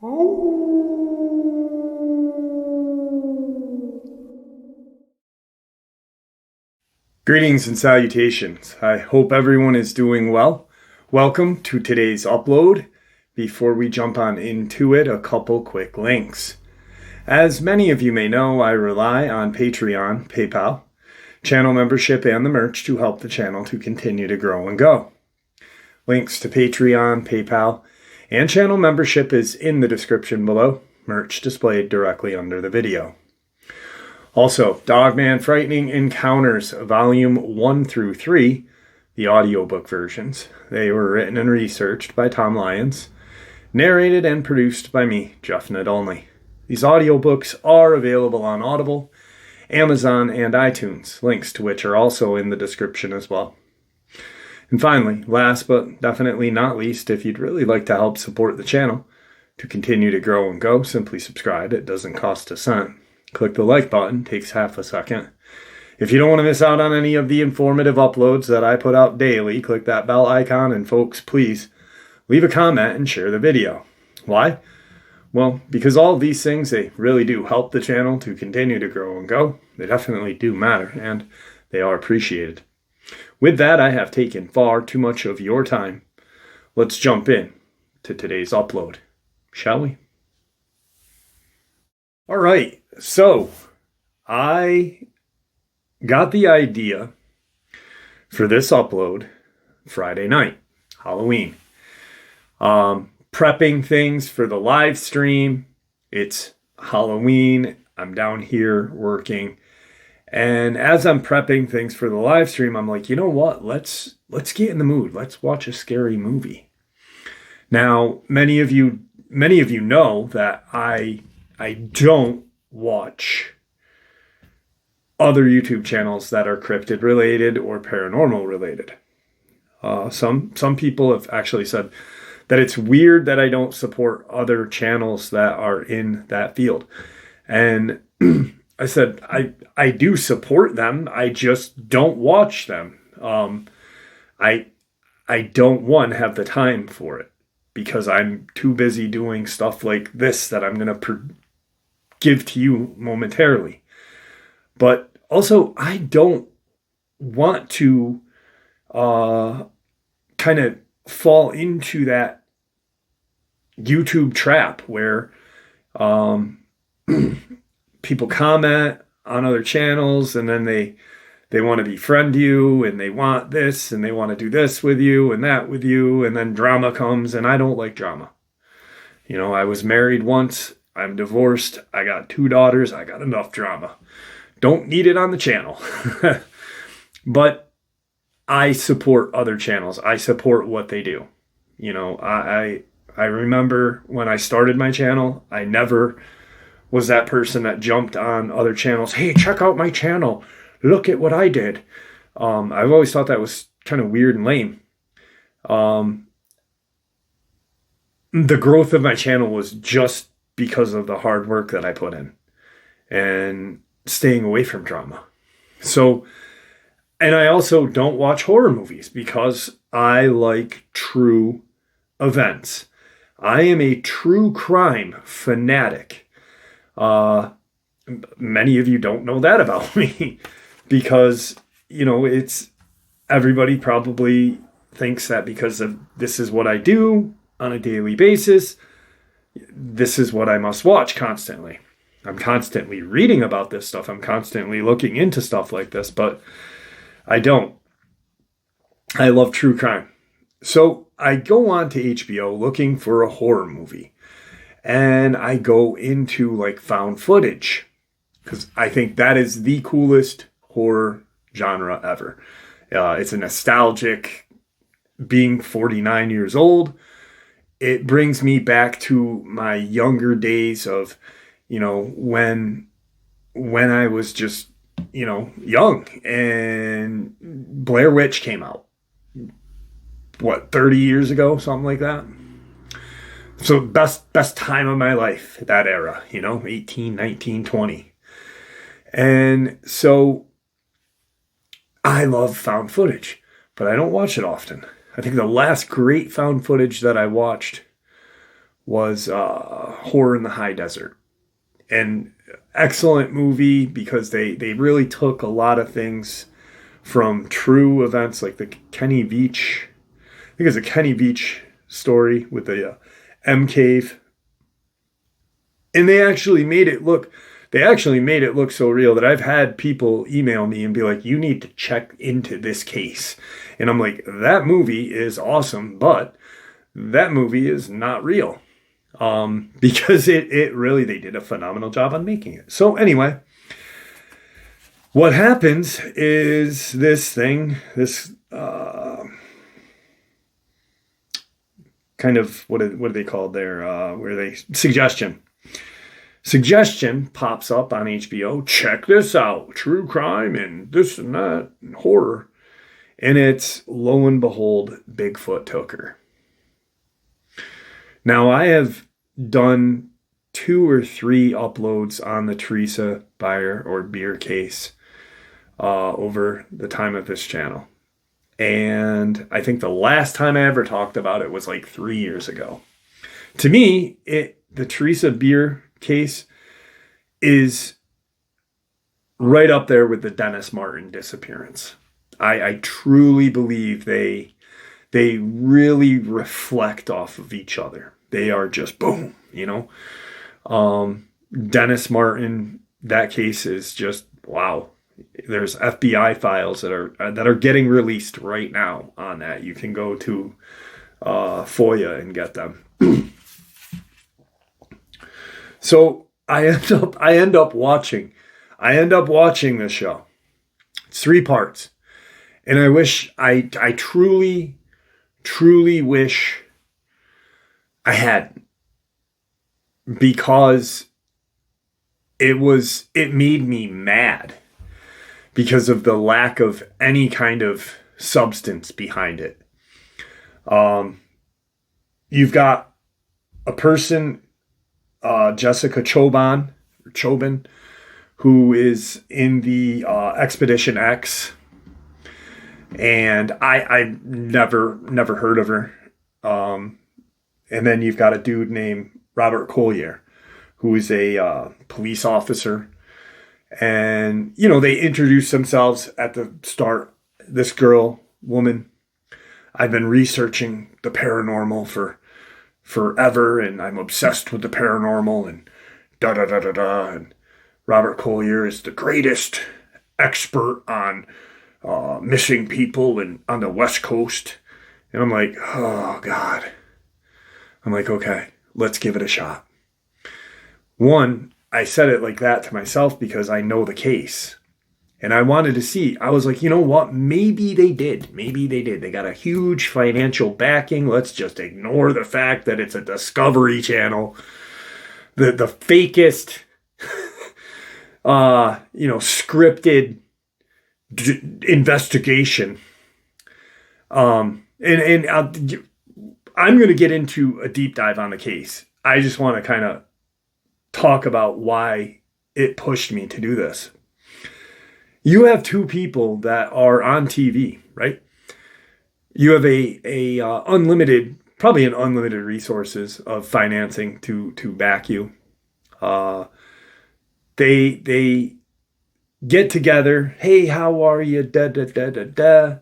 Greetings and salutations. I hope everyone is doing well. Welcome to today's upload. Before we jump on into it, a couple quick links. As many of you may know, I rely on Patreon, PayPal, channel membership, and the merch to help the channel to continue to grow and go. Links to Patreon, PayPal, and channel membership is in the description below, merch displayed directly under the video. Also, Dogman Frightening Encounters, Volume 1 through 3, the audiobook versions. They were written and researched by Tom Lyons, narrated and produced by me, Jeff Nadolny. These audiobooks are available on Audible, Amazon, and iTunes, links to which are also in the description as well. And finally, last but definitely not least, if you'd really like to help support the channel to continue to grow and go, simply subscribe. It doesn't cost a cent. Click the like button, takes half a second. If you don't want to miss out on any of the informative uploads that I put out daily, click that bell icon, and folks, please leave a comment and share the video. Why? Well, because all of these things, they really do help the channel to continue to grow and go. They definitely do matter, and they are appreciated. With that, I have taken far too much of your time. Let's jump in to today's upload, shall we? All right, so I got the idea for this upload Friday night, Halloween. Prepping things for the live stream. It's Halloween. I'm down here working. And as I'm prepping things for the live stream, I'm like, you know what? Let's get in the mood. Let's watch a scary movie. Now, many of you know that I don't watch other YouTube channels that are cryptid related or paranormal related. Some people have actually said that it's weird that I don't support other channels that are in that field. And I said, I do support them. I just don't watch them. I don't have the time for it because I'm too busy doing stuff like this that I'm going to give to you momentarily. But also, I don't want to kind of fall into that YouTube trap where people comment on other channels and then they want to befriend you and they want this and they want to do this with you and that with you, and then drama comes, and I don't like drama. You know, I was married once, I'm divorced, I got 2 daughters, I got enough drama. Don't need it on the channel. But I support other channels. I support what they do. You know, I remember when I started my channel, I never was that person that jumped on other channels. Hey, check out my channel. Look at what I did. I've always thought that was kind of weird and lame. The growth of my channel was just because of the hard work that I put in and staying away from drama. So, and I also don't watch horror movies because I like true events. I am a true crime fanatic. Many of you don't know that about me because, you know, it's everybody probably thinks that because of this is what I do on a daily basis, this is what I must watch constantly. I'm constantly reading about this stuff. I'm constantly looking into stuff like this, but I don't. I love true crime. So I go on to HBO looking for a horror movie. And I go into like found footage because I think that is the coolest horror genre ever. It's a nostalgic, being 49 years old. It brings me back to my younger days of, you know, when I was just, you know, young and Blair Witch came out. What, 30 years ago, something like that? So best time of my life, that era, you know, 18, 19, 20. And so I love found footage, but I don't watch it often. I think the last great found footage that I watched was Horror in the High Desert. And excellent movie because they really took a lot of things from true events like the Kenny Beach. I think it's a Kenny Beach story with the M Cave. And they actually made it look so real that I've had people email me and be like, you need to check into this case. And I'm like, that movie is awesome, but that movie is not real. Because it really, they did a phenomenal job on making it. So anyway, what happens is this kind of, what do they call there? Suggestion pops up on HBO. Check this out. True crime and this and that and horror. And it's, lo and behold, Bigfoot took her. Now, I have done 2 or 3 uploads on the Teresa Buyer or Beer case over the time of this channel. And I think the last time I ever talked about it was like 3 years ago. To me, the Teresa Beer case is right up there with the Dennis Martin disappearance. I truly believe they really reflect off of each other. They are just boom, Dennis Martin, that case is just wow. There's FBI files that are getting released right now on that. You can go to FOIA and get them. So I end up watching this show. It's 3 parts. And I wish I truly wish I hadn't, because it made me mad because of the lack of any kind of substance behind it. You've got a person, Jessica Chobin, who is in the Expedition X, and I never heard of her. And then you've got a dude named Robert Collier, who is a police officer. And, they introduce themselves at the start. This woman, I've been researching the paranormal for forever, and I'm obsessed with the paranormal, and da-da-da-da-da. And Robert Collier is the greatest expert on missing people and on the West Coast. And I'm like, oh, God. I'm like, okay, let's give it a shot. One, I said it like that to myself because I know the case. And I wanted to see. I was like, you know what? Maybe they did. They got a huge financial backing. Let's just ignore the fact that it's a Discovery Channel. The fakest, scripted investigation. I'm going to get into a deep dive on the case. I just want to kind of talk about why it pushed me to do this. You have 2 people that are on TV, right? You have probably an unlimited resources of financing to back you. They get together. Hey, how are you? Da da da da da.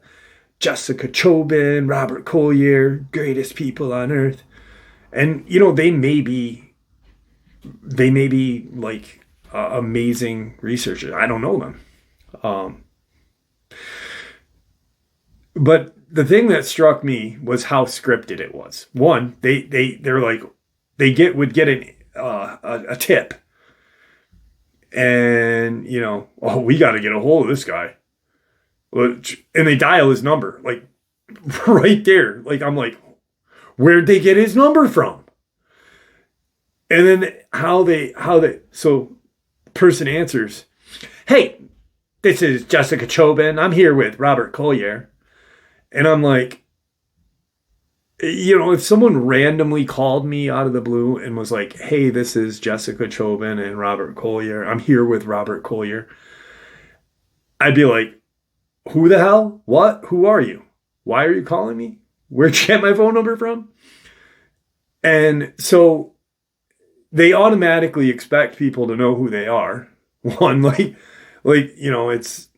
Jessica Chobin, Robert Collier, greatest people on earth. And, they may be like amazing researchers. I don't know them. But the thing that struck me was how scripted it was. One, they're like, would get a tip. And, oh, we got to get a hold of this guy. And they dial his number, like right there. Like, I'm like, where'd they get his number from? And then so person answers, hey, this is Jessica Chobin. I'm here with Robert Collier. And I'm like, if someone randomly called me out of the blue and was like, hey, this is Jessica Chobin and Robert Collier. I'm here with Robert Collier. I'd be like, who the hell? What? Who are you? Why are you calling me? Where'd you get my phone number from? And so they automatically expect people to know who they are. One, it's,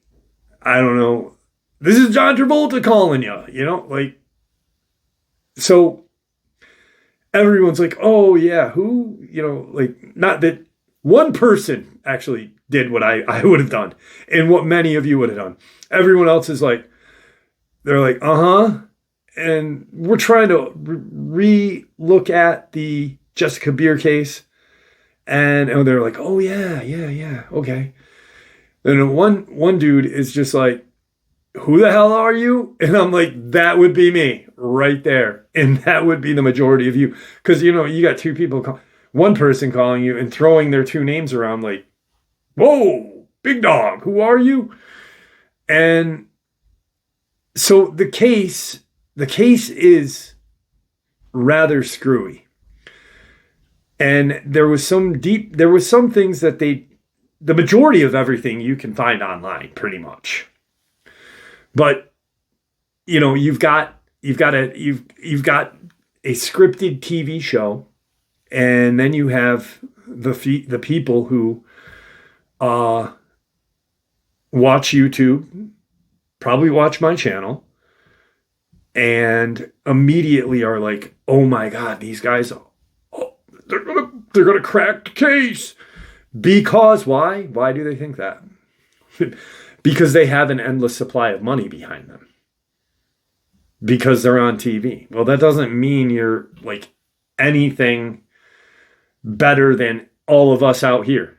I don't know, this is John Travolta calling you, so everyone's like, oh yeah, who, not that one person actually did what I would have done and what many of you would have done. Everyone else is like, they're like, uh-huh. And we're trying to re-look at the Jessica Bier case. And they're like, oh yeah, okay. And one dude is just like, who the hell are you? And I'm like, that would be me right there. And that would be the majority of you. Because, you got two people, one person calling you and throwing their two names around like, whoa, big dog, who are you? And so the case is rather screwy. And there was some things that the majority of everything you can find online pretty much. But, you've got a scripted TV show, and then you have the people who watch YouTube, probably watch my channel, and immediately are like, oh my God, these guys, they're gonna crack the case. Because why? Why do they think that? Because they have an endless supply of money behind them. Because they're on TV. Well, that doesn't mean you're like anything better than all of us out here.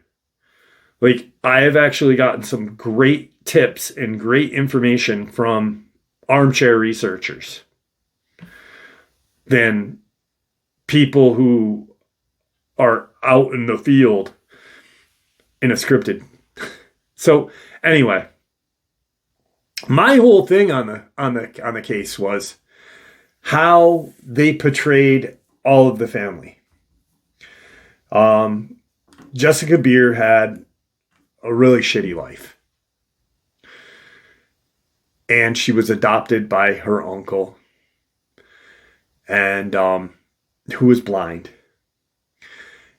Like, I have actually gotten some great tips and great information from armchair researchers than people who are out in the field in a scripted. So anyway, my whole thing on the case was how they portrayed all of the family. Jessica Bier had a really shitty life. And she was adopted by her uncle, and who was blind.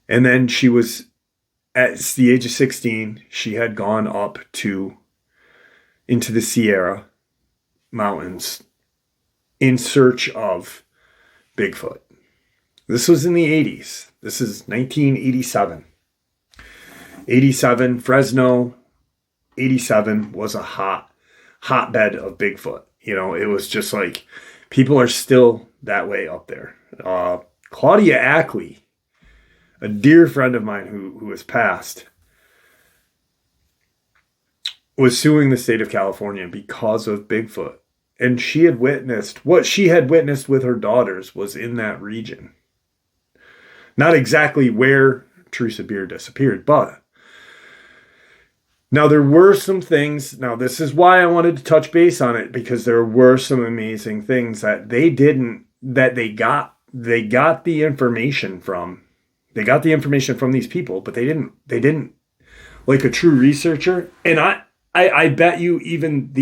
And then she was, at the age of 16, she had gone up into the Sierra Mountains in search of Bigfoot. This was in the 80s. This is 1987. 87, Fresno, 87 was a hotbed of Bigfoot. It was just like, people are still that way up there. Claudia Ackley, a dear friend of mine who has passed, was suing the state of California because of Bigfoot. And she had witnessed, what she had witnessed with her daughters was in that region. Not exactly where Teresa Bier disappeared, but now there were some things. Now this is why I wanted to touch base on it, because there were some amazing things that they got the information from. They got the information from these people, but they didn't like a true researcher. And I bet you even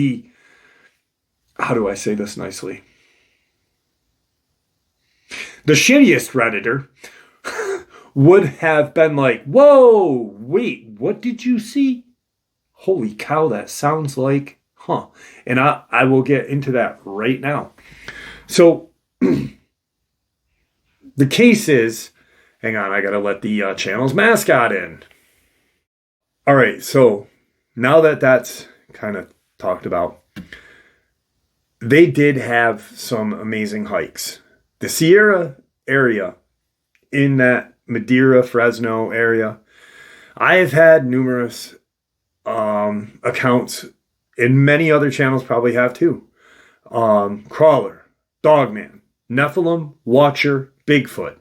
how do I say this nicely? The shittiest Redditor would have been like, whoa, wait, what did you see? Holy cow, that sounds like, huh? And I will get into that right now. So the case is, hang on, I got to let the channel's mascot in. All right, so now that that's kind of talked about, they did have some amazing hikes. The Sierra area in that Madera, Fresno area, I have had numerous accounts, and many other channels probably have too. Crawler, Dogman, Nephilim, Watcher, Bigfoot.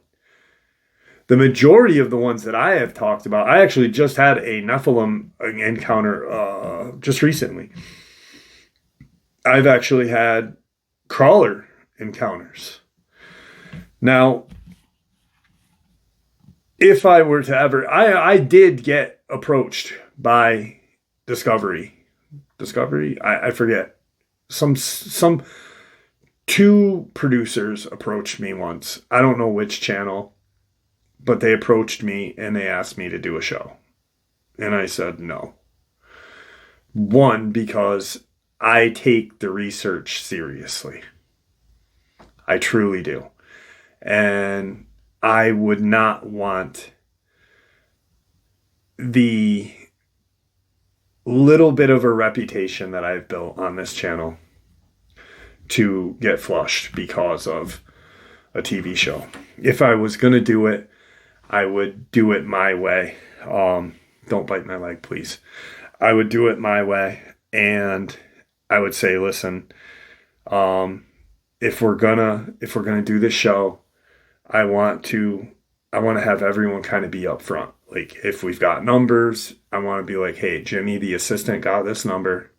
The majority of the ones that I have talked about, I actually just had a Nephilim encounter just recently. I've actually had crawler encounters. Now, if I were to ever, I did get approached by Discovery, I forget, some Two producers approached me once. I don't know which channel, but they approached me and they asked me to do a show. And I said no. One, because I take the research seriously. I truly do. And I would not want the little bit of a reputation that I've built on this channel to get flushed because of a TV show. If I was going to do it, I would do it my way. Don't bite my leg, please. I would do it my way. And I would say, listen, if we're gonna do this show, I want to have everyone kind of be up front. Like, if we've got numbers, I want to be like, hey, Jimmy, the assistant, got this number.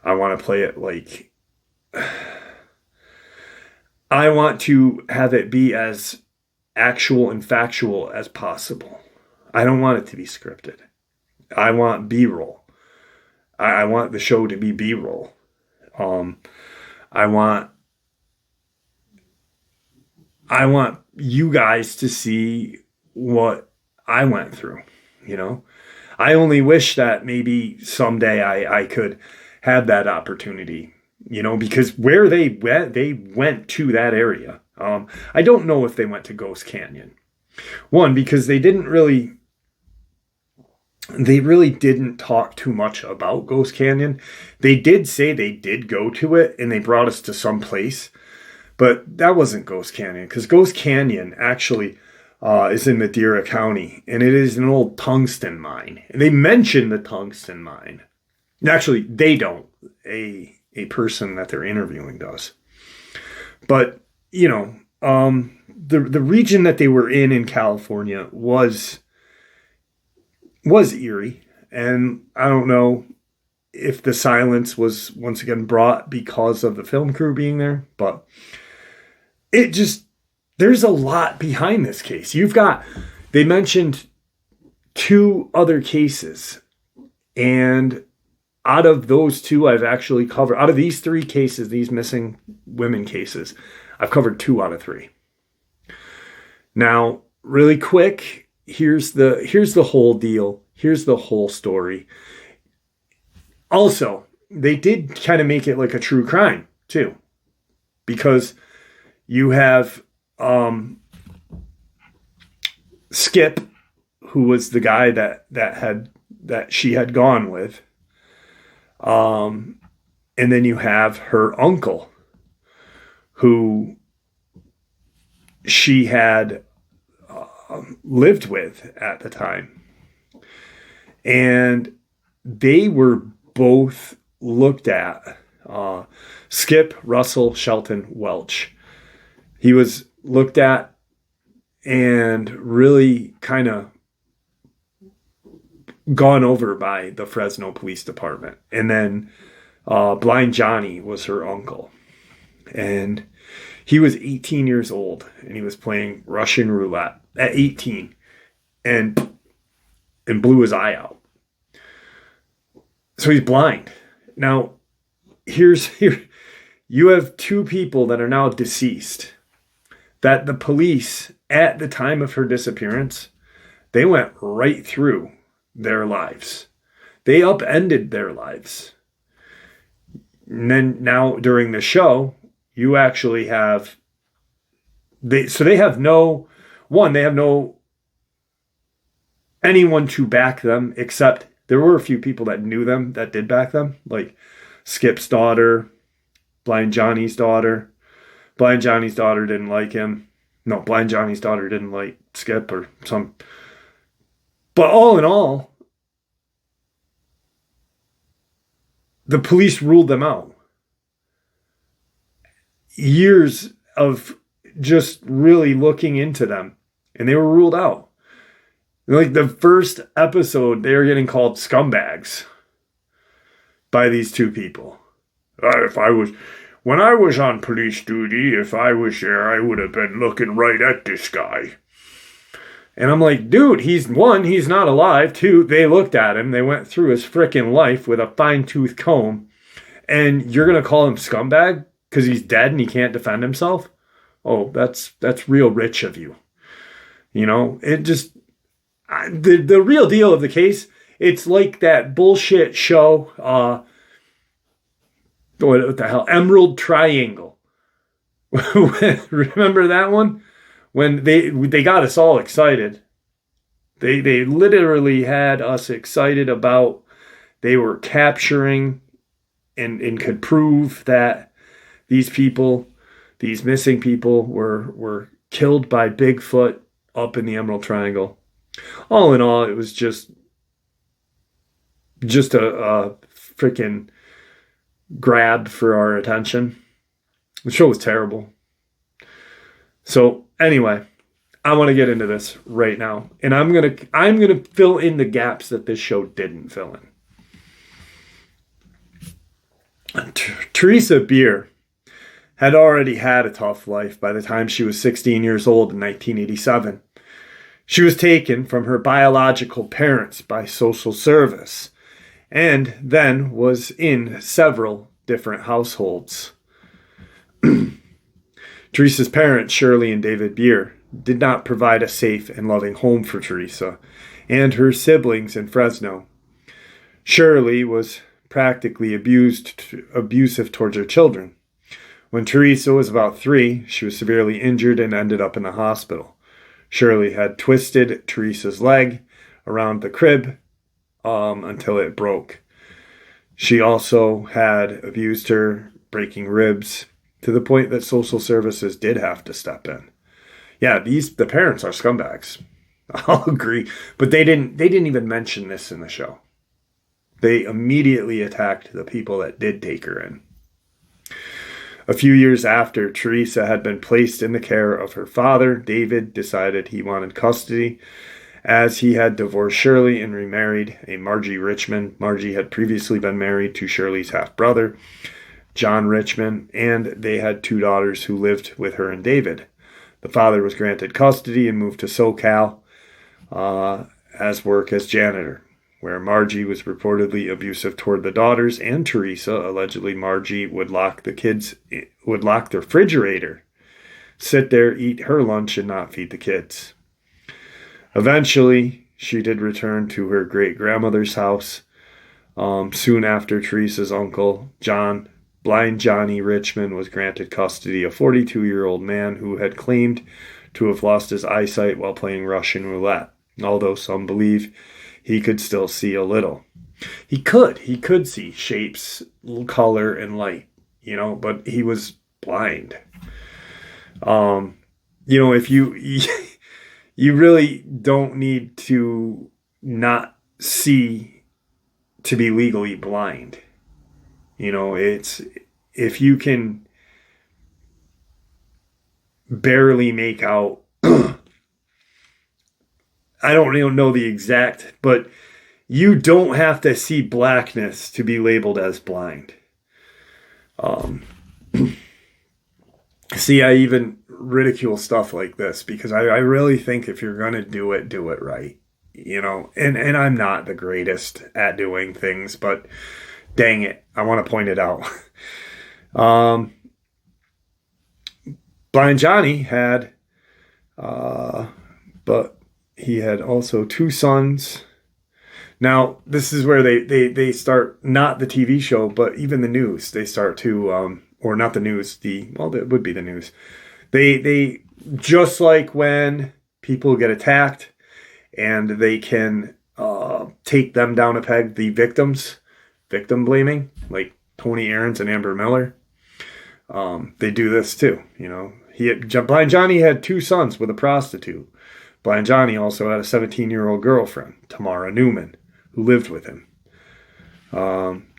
I want to play it like, I want to have it be as actual and factual as possible. I don't want it to be scripted. I want B-roll. I want the show to be B-roll. I want you guys to see what I went through, you know? I only wish that maybe someday I could have that opportunity, you know, because where they went to that area. I don't know if they went to Ghost Canyon. One, because they really didn't talk too much about Ghost Canyon. They did say they did go to it and they brought us to some place, but that wasn't Ghost Canyon, because Ghost Canyon actually is in Madera County, and it is an old tungsten mine. And they mention the tungsten mine. Actually, they don't. A person that they're interviewing does. But, you know, the region that they were in California was eerie. And I don't know if the silence was once again brought because of the film crew being there, but there's a lot behind this case. They mentioned 2 other cases, and out of those 2, I've actually covered, out of these 3 cases, these missing women cases, I've covered 2 out of 3. Now, really quick, here's the whole deal. Here's the whole story. Also, they did kind of make it like a true crime too, because you have Skip, who was the guy that she had gone with. And then you have her uncle, who she had lived with at the time. And they were both looked at. Skip Russell Shelton Welch. He was looked at and really kind of gone over by the Fresno Police Department. And then Blind Johnny was her uncle. And he was 18 years old, and he was playing Russian roulette at 18 and blew his eye out. So he's blind. Now, here you have 2 people that are now deceased, that the police, at the time of her disappearance, they went right through their lives. They upended their lives. And then now during the show, you actually have, they have no anyone to back them, except there were a few people that knew them that did back them, like Skip's daughter, Blind Johnny's daughter. Blind Johnny's daughter didn't like him. No, Blind Johnny's daughter didn't like Skip or some. But all in all, the police ruled them out. Years of just really looking into them, and they were ruled out. Like the first episode, they were getting called scumbags by these 2 people. When I was on police duty, if I was there, I would have been looking right at this guy. And I'm like, dude, he's not alive. 2, they looked at him. They went through his frickin' life with a fine-tooth comb. And you're going to call him scumbag? because he's dead and he can't defend himself. Oh, that's real rich of you. You know, it just, the real deal of the case, it's like that bullshit show, what the hell, Emerald Triangle. Remember that one? When they got us all excited. They literally had us excited about, they were capturing and could prove that these people, these missing people were killed by Bigfoot up in the Emerald Triangle. All in all, it was just a freaking grab for our attention. The show was terrible. So anyway, I want to get into this right now, and I'm gonna fill in the gaps that this show didn't fill in. Teresa Beer had already had a tough life by the time she was 16 years old in 1987. She was taken from her biological parents by social service, and then was in several different households. Teresa's parents, Shirley and David Beer, did not provide a safe and loving home for Teresa and her siblings in Fresno. Shirley was practically abusive towards her children. When Teresa was about 3, she was severely injured and ended up in the hospital. Shirley had twisted Teresa's leg around the crib until it broke. She also had abused her, breaking ribs, to the point that social services did have to step in. Yeah, the parents are scumbags. I'll agree. But they didn't even mention this in the show. They immediately attacked the people that did take her in. A few years after Teresa had been placed in the care of her father, David decided he wanted custody, as he had divorced Shirley and remarried a Margie Richmond. Margie had previously been married to Shirley's half-brother, John Richmond, and they had 2 daughters who lived with her and David. The father was granted custody and moved to SoCal as work as janitor, where Margie was reportedly abusive toward the daughters, and Teresa, allegedly Margie would lock the refrigerator, sit there, eat her lunch, and not feed the kids. Eventually, she did return to her great-grandmother's house. Soon after, Teresa's uncle, Blind Johnny Richmond, was granted custody, a 42-year-old man who had claimed to have lost his eyesight while playing Russian roulette, although some believe he could still see a little. He could see shapes, color, and light, but he was blind. If you really don't need to not see to be legally blind. It's, if you can barely make out, I don't even know the exact, but you don't have to see blackness to be labeled as blind. See, I even ridicule stuff like this because I really think if you're going to do it right. And I'm not the greatest at doing things, but dang it, I want to point it out. Blind Johnny had, but he had also 2 sons. Now, this is where they start, not the TV show, but even the news. They start to, or not the news, it would be the news. They just like when people get attacked and they can take them down a peg, the victim blaming, like Tony Aarons and Amber Miller. They do this too, Blind Johnny had 2 sons with a prostitute. Blind Johnny also had a 17-year-old girlfriend, Tamara Newman, who lived with him.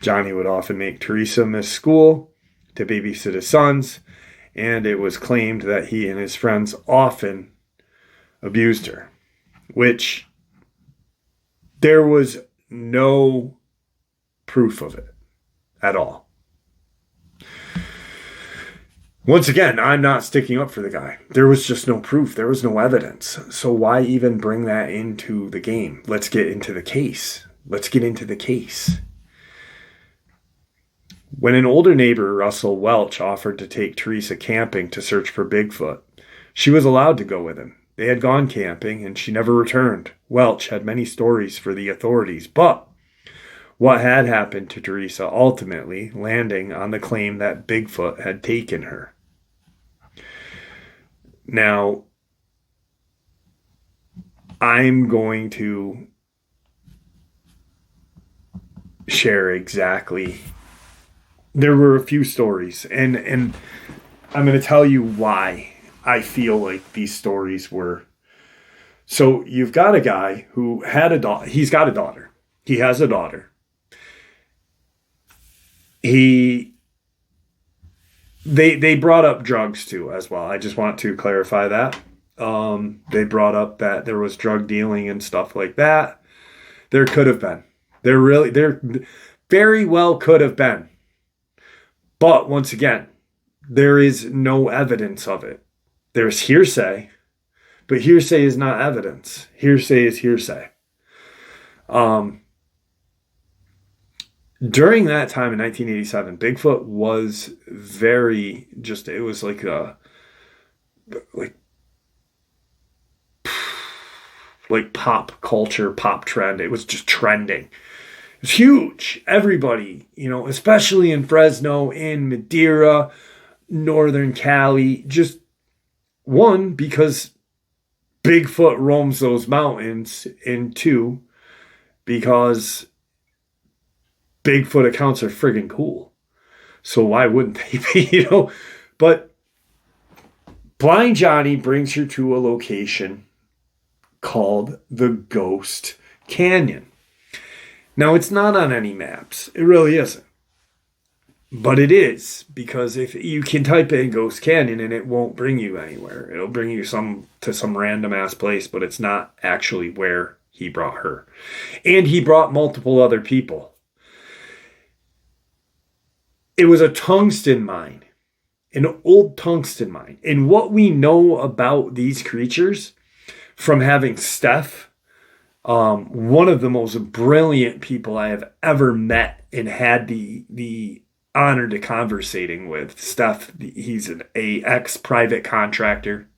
Johnny would often make Teresa miss school to babysit his sons, and it was claimed that he and his friends often abused her, which there was no proof of it at all. Once again, I'm not sticking up for the guy. There was just no proof. There was no evidence. So why even bring that into the game? Let's get into the case. When an older neighbor, Russell Welch, offered to take Teresa camping to search for Bigfoot, she was allowed to go with him. They had gone camping, and she never returned. Welch had many stories for the authorities, but what had happened to Teresa ultimately landing on the claim that Bigfoot had taken her. Now, I'm going to share exactly. There were a few stories, and I'm going to tell you why I feel like these stories were. So you've got a guy who had a daughter. He's got a daughter. He has a daughter. They brought up drugs too as well. I just want to clarify that. They brought up that there was drug dealing and stuff like that. There could have been. There very well could have been. But once again, there is no evidence of it. There's hearsay, but hearsay is not evidence. Hearsay is hearsay. During that time in 1987, Bigfoot was very it was like pop culture, pop trend. It was just trending. It was huge. Everybody, especially in Fresno, in Madeira, Northern Cali, just one, because Bigfoot roams those mountains, and two, because Bigfoot accounts are friggin' cool. So why wouldn't they be, But Blind Johnny brings her to a location called the Ghost Canyon. Now, it's not on any maps. It really isn't. But it is, because if you can type in Ghost Canyon and it won't bring you anywhere. It'll bring you to some random ass place, but it's not actually where he brought her. And he brought multiple other people. It was a tungsten mine, an old tungsten mine. And what we know about these creatures from having Steph, one of the most brilliant people I have ever met and had the honor to conversating with. Steph, he's an ex-private contractor.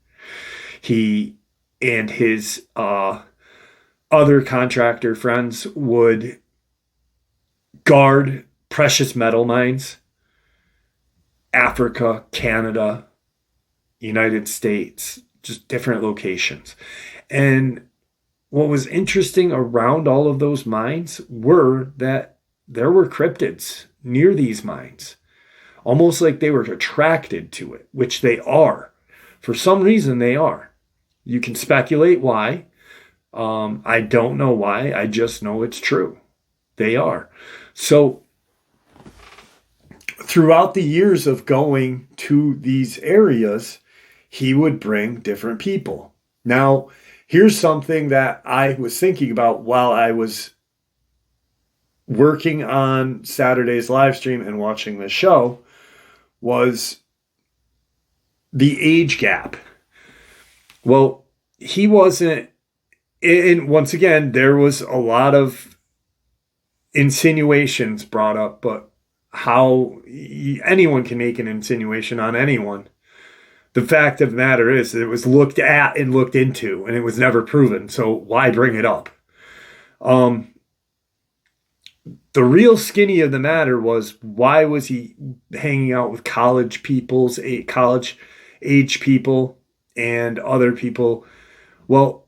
He and his other contractor friends would guard precious metal mines. Africa, Canada, United States, just different locations. And what was interesting around all of those mines were that there were cryptids near these mines, almost like they were attracted to it, which they are. For some reason, they are. You can speculate why. I don't know why. I just know it's true. They are. So throughout the years of going to these areas, he would bring different people. Now, here's something that I was thinking about while I was working on Saturday's live stream and watching the show, was the age gap. Well, he wasn't, and once again, there was a lot of insinuations brought up, but how anyone can make an insinuation on anyone. The fact of the matter is that it was looked at and looked into, and it was never proven. So why bring it up? The real skinny of the matter was, why was he hanging out with college age people and other people? Well,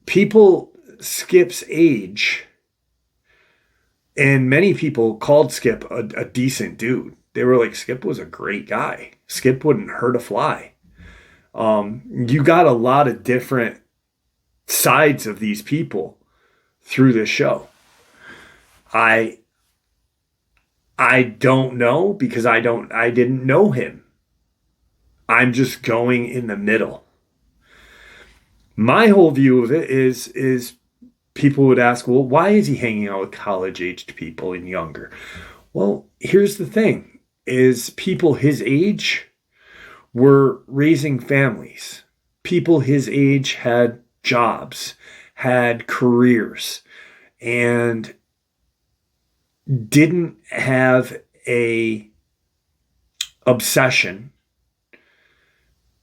people Skip's age, and many people called Skip a decent dude. They were like, Skip was a great guy. Skip wouldn't hurt a fly. You got a lot of different sides of these people through this show. I don't know, because I didn't know him. I'm just going in the middle. My whole view of it is people would ask, well, why is he hanging out with college-aged people and younger? Well, here's the thing, is people his age were raising families. People his age had jobs, had careers, and didn't have a obsession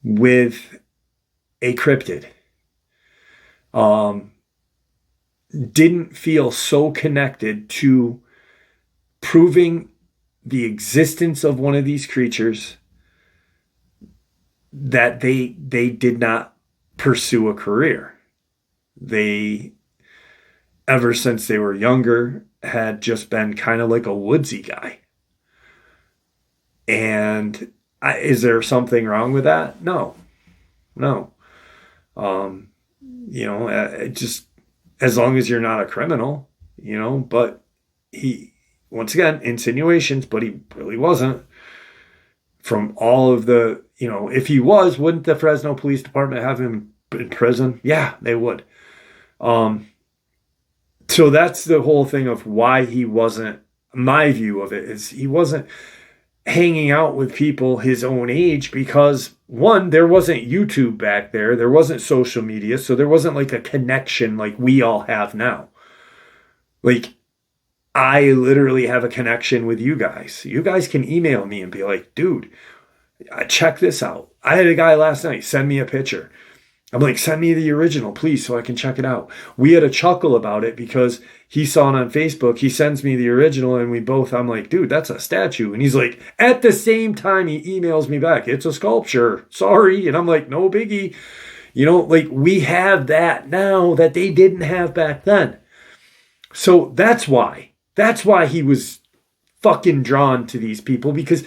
with a cryptid. Didn't feel so connected to proving the existence of one of these creatures that they did not pursue a career. They, ever since they were younger, had just been kind of like a woodsy guy. And is there something wrong with that? No. Just as long as you're not a criminal, but he, once again, insinuations, but he really wasn't. From all of the, if he was, wouldn't the Fresno Police Department have him in prison? Yeah, they would. So that's the whole thing of why he wasn't, my view of it is he wasn't hanging out with people his own age because, one, there wasn't YouTube back there. There wasn't social media. So there wasn't like a connection like we all have now. Like, I literally have a connection with you guys. You guys can email me and be like, dude, check this out. I had a guy last night send me a picture. I'm like, send me the original, please, so I can check it out. We had a chuckle about it because he saw it on Facebook. He sends me the original and I'm like, dude, that's a statue. And he's like, at the same time, he emails me back, it's a sculpture. Sorry. And I'm like, no biggie. Like we have that now that they didn't have back then. So that's why he was fucking drawn to these people, because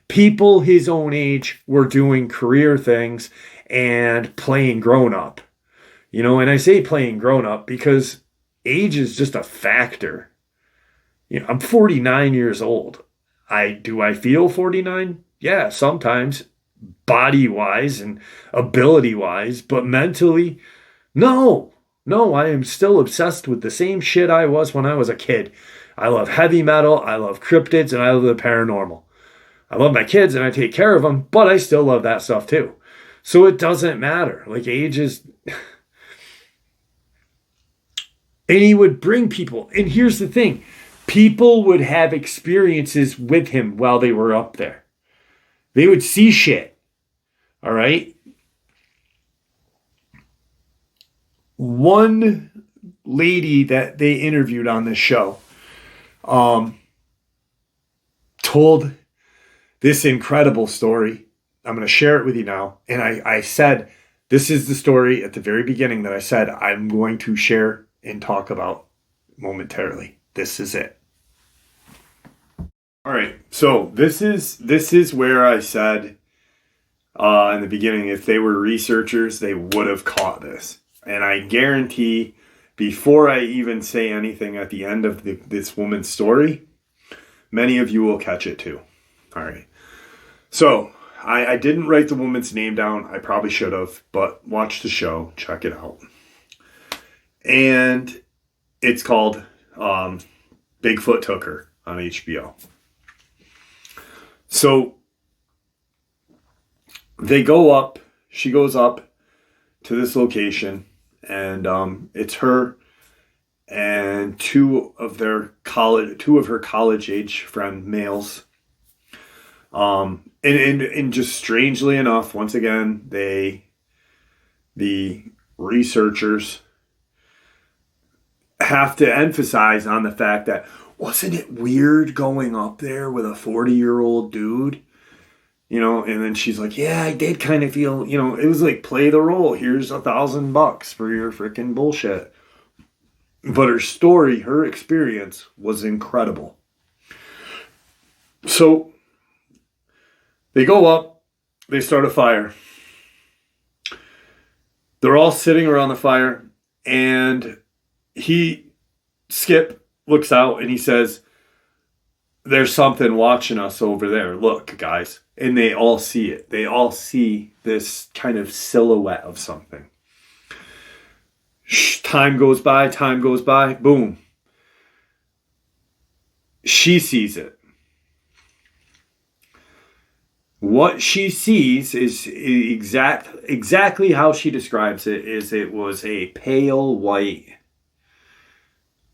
people his own age were doing career things and playing grown up, and I say playing grown up because age is just a factor. I'm 49 years old. Do I feel 49? Yeah, sometimes, body wise and ability wise, but mentally, no, I am still obsessed with the same shit I was when I was a kid. I love heavy metal, I love cryptids, and I love the paranormal. I love my kids and I take care of them, but I still love that stuff too. So it doesn't matter. Like, age is... And he would bring people. And here's the thing. People would have experiences with him while they were up there. They would see shit. All right? One lady that they interviewed on this show told this incredible story. I'm going to share it with you now. And I said, this is the story at the very beginning that I said I'm going to share and talk about momentarily. This is it. All right. So this is where I said in the beginning, if they were researchers, they would have caught this. And I guarantee before I even say anything at the end of this woman's story, many of you will catch it too. All right. So I didn't write the woman's name down. I probably should have, but watch the show. Check it out. And it's called Bigfoot Took Her on HBO. So they go up. She goes up to this location, and it's her and two of her college age friend males. And just strangely enough, once again, the researchers have to emphasize on the fact that, wasn't it weird going up there with a 40-year-old dude? And then she's like, yeah, I did kind of feel, it was like, play the role. Here's $1,000 for your freaking bullshit. But her story, her experience was incredible. So they go up, they start a fire. They're all sitting around the fire, and Skip looks out and he says, there's something watching us over there. Look, guys. And they all see it. They all see this kind of silhouette of something. Time goes by, boom. She sees it. What she sees is exactly how she describes it, is it was a pale white,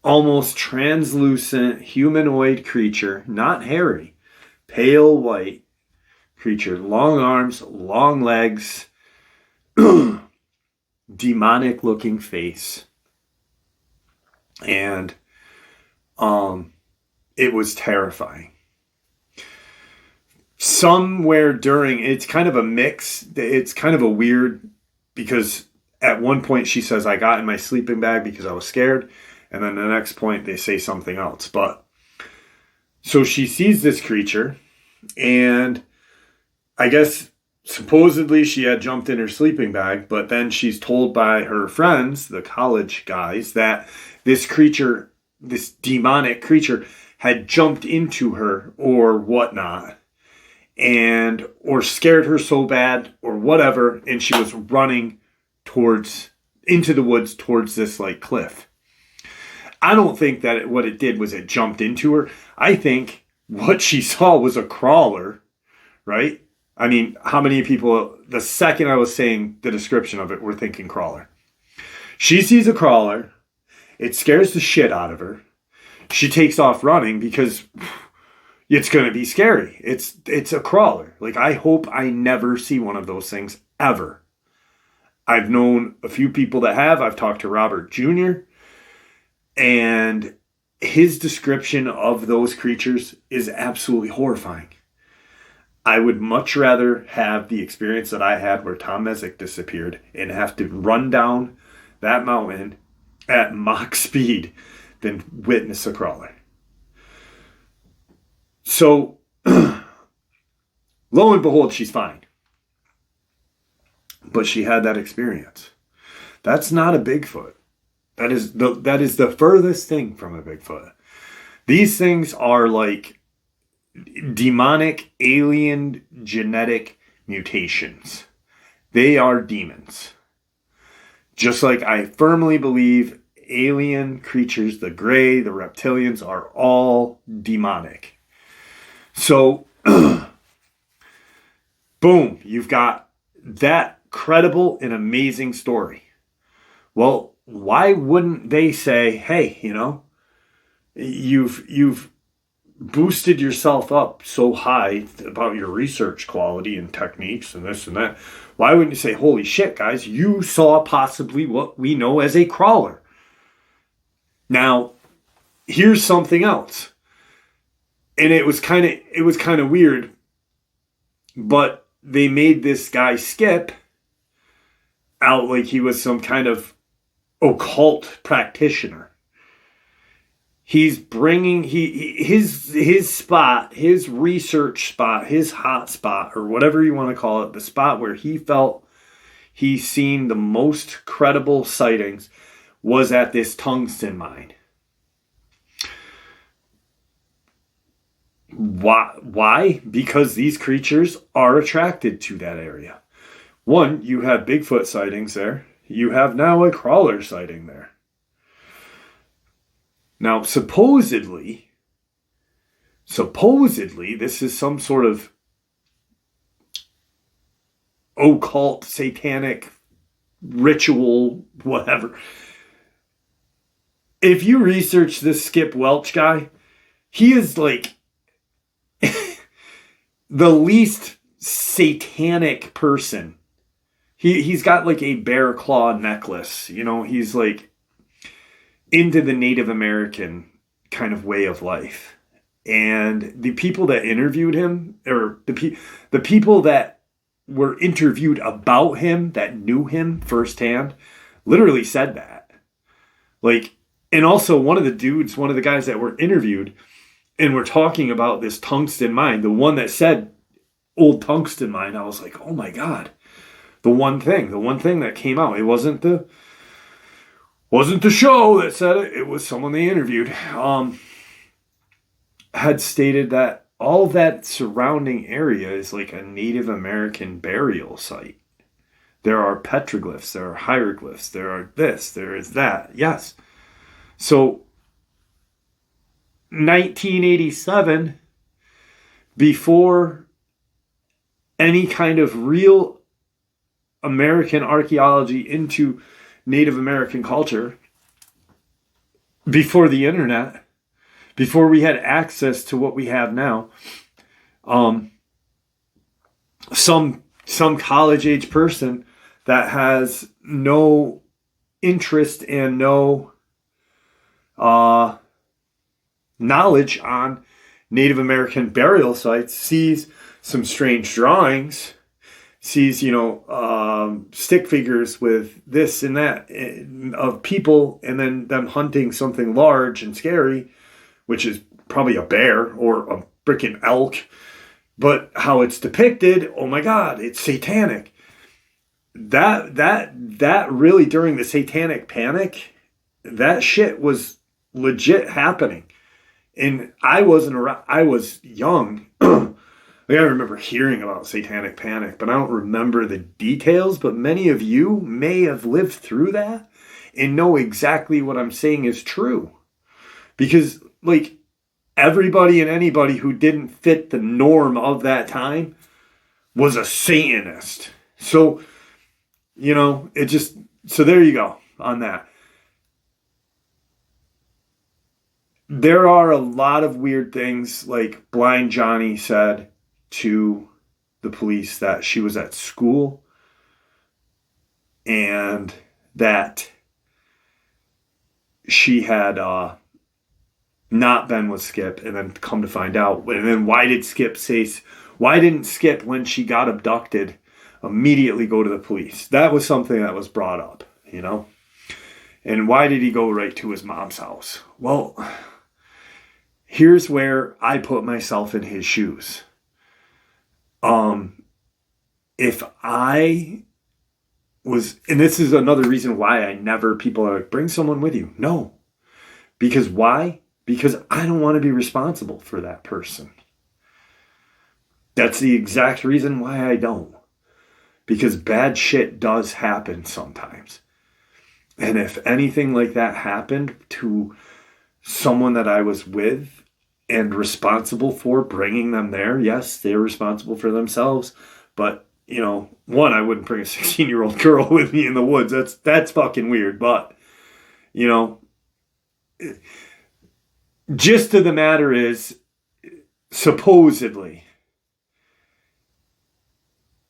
almost translucent humanoid creature, not hairy, pale white creature, long arms, long legs, demonic looking face. And it was terrifying. Somewhere during, it's kind of a mix. It's kind of a weird, because at one point she says, I got in my sleeping bag because I was scared. And then the next point they say something else. But so she sees this creature, and I guess supposedly she had jumped in her sleeping bag, but then she's told by her friends, the college guys, that this creature, this demonic creature, had jumped into her or whatnot, and or scared her so bad or whatever, and she was running into the woods towards this like cliff. I don't think that what it did was it jumped into her. I think what she saw was a crawler, right? I mean, how many people, the second I was saying the description of it, were thinking crawler. She sees a crawler. It scares the shit out of her. She takes off running because it's going to be scary. It's a crawler. Like, I hope I never see one of those things ever. I've known a few people that have. I've talked to Robert Jr., and his description of those creatures is absolutely horrifying. I would much rather have the experience that I had where Tom Messick disappeared and have to run down that mountain at Mach speed than witness a crawler. So, lo and behold, she's fine. But she had that experience. That's not a Bigfoot. That is the furthest thing from a Bigfoot. These things are like demonic, alien, genetic mutations. They are demons. Just like I firmly believe alien creatures, the gray, the reptilians, are all demonic. So, boom, you've got that credible and amazing story. Well, why wouldn't they say, hey, you've boosted yourself up so high about your research quality and techniques and this and that. Why wouldn't you say, holy shit, guys, you saw possibly what we know as a crawler? Now, here's something else. And it was kind of weird, but they made this guy Skip out like he was some kind of occult practitioner. He's bringing his spot, his research spot, his hot spot, or whatever you want to call it, the spot where he felt he's seen the most credible sightings was at this tungsten mine. Why? Because these creatures are attracted to that area. One, you have Bigfoot sightings there. You have now a crawler sighting there. Now, supposedly, this is some sort of occult, satanic ritual, whatever. If you research this Skip Welch guy, he is like the least satanic person. He's got like a bear claw necklace. He's like into the Native American kind of way of life. And the people that interviewed him, or the people that were interviewed about him, that knew him firsthand, literally said that. Like, and also one of the guys that were interviewed and were talking about this tungsten mine, the one that said old tungsten mine, I was like, oh my God. The one thing that came out, it wasn't the show that said it. It was someone they interviewed. Had stated that all that surrounding area is like a Native American burial site. There are petroglyphs, there are hieroglyphs, there are this, there is that. Yes. So, 1987, before any kind of real American archaeology into Native American culture, before the internet, before we had access to what we have now, Some college age person that has no interest and no knowledge on Native American burial sites sees some strange drawings, sees, stick figures with this and that of people, and then them hunting something large and scary, which is probably a bear or a freaking elk. But how it's depicted, oh my God, it's satanic. That really, during the satanic panic, that shit was legit happening. And I wasn't around, I was young. I remember hearing about satanic panic, but I don't remember the details. But many of you may have lived through that and know exactly what I'm saying is true. Because, everybody and anybody who didn't fit the norm of that time was a Satanist. So, so there you go on that. There are a lot of weird things, like Blind Johnny said to the police that she was at school and that she had not been with Skip, and then come to find out. And then why didn't Skip, when she got abducted, immediately go to the police? That was something that was brought up, And why did he go right to his mom's house? Well, here's where I put myself in his shoes. If I was, and this is another reason why people are like, bring someone with you. No. Because why? Because I don't want to be responsible for that person. That's the exact reason why I don't. Because bad shit does happen sometimes. And if anything like that happened to someone that I was with and responsible for bringing them there, yes, they're responsible for themselves. But, I wouldn't bring a 16-year-old girl with me in the woods. That's fucking weird. But, gist of the matter is, supposedly,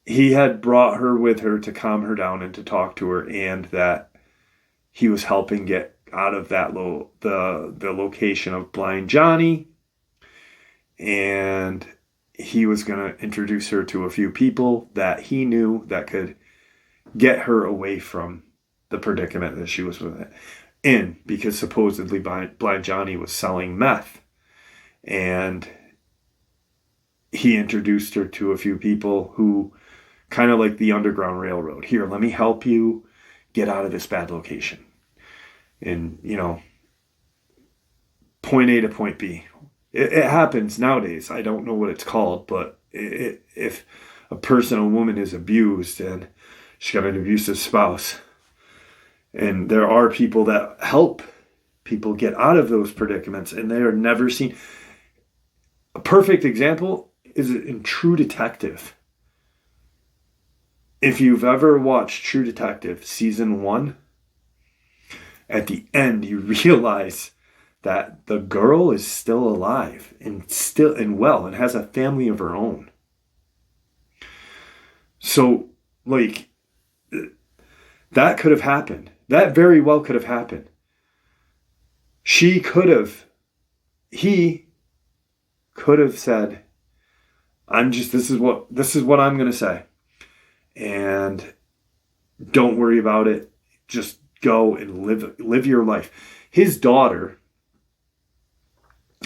he had brought her with her to calm her down and to talk to her, and that he was helping get out of that the location of Blind Johnny, and he was going to introduce her to a few people that he knew that could get her away from the predicament that she was in, because supposedly Blind Johnny was selling meth, and he introduced her to a few people who, kind of like the Underground Railroad, here, let me help you get out of this bad location, and point A to point B. It happens nowadays. I don't know what it's called, but if a woman is abused and she's got an abusive spouse, and there are people that help people get out of those predicaments, and they are never seen. A perfect example is in True Detective. If you've ever watched True Detective season 1, at the end you realize that the girl is still alive and well and has a family of her own. So, that could have happened. That very well could have happened. He could have said, this is what I'm going to say. And don't worry about it. Just go and live your life. His daughter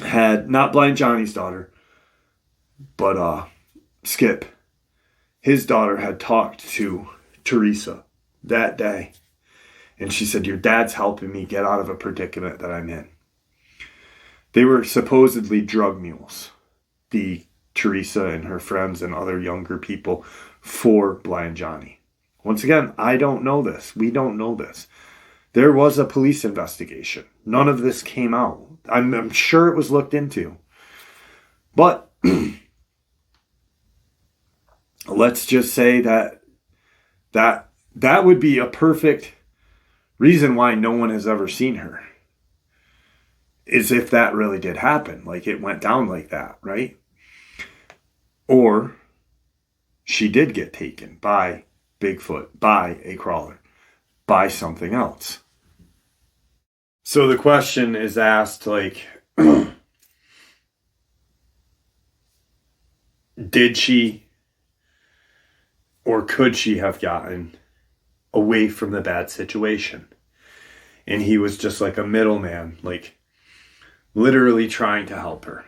had, not Blind Johnny's daughter, but Skip. His daughter had talked to Teresa that day. And she said, your dad's helping me get out of a predicament that I'm in. They were supposedly drug mules, the Teresa and her friends and other younger people, for Blind Johnny. Once again, I don't know this. We don't know this. There was a police investigation. None of this came out. I'm sure it was looked into. But let's just say that would be a perfect reason why no one has ever seen her. Is if that really did happen. Like, it went down like that, right? Or she did get taken by Bigfoot, by a crawler, by something else. So the question is asked, like, did she or could she have gotten away from the bad situation? And he was just like a middleman, like literally trying to help her.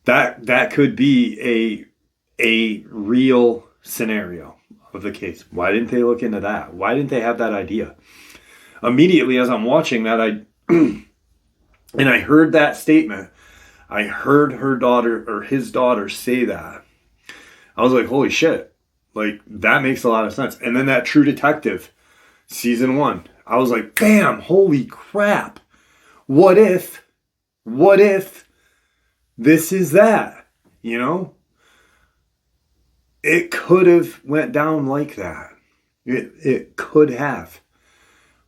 That could be a real scenario of the case. Why didn't they look into that? Why didn't they have that idea? Immediately as I'm watching that, and I heard that statement, I heard her daughter or his daughter say that. I was like, holy shit. Like, that makes a lot of sense. And then that True Detective, season 1, I was like, bam, holy crap. What if this is that, you know? It could have went down like that. It could have.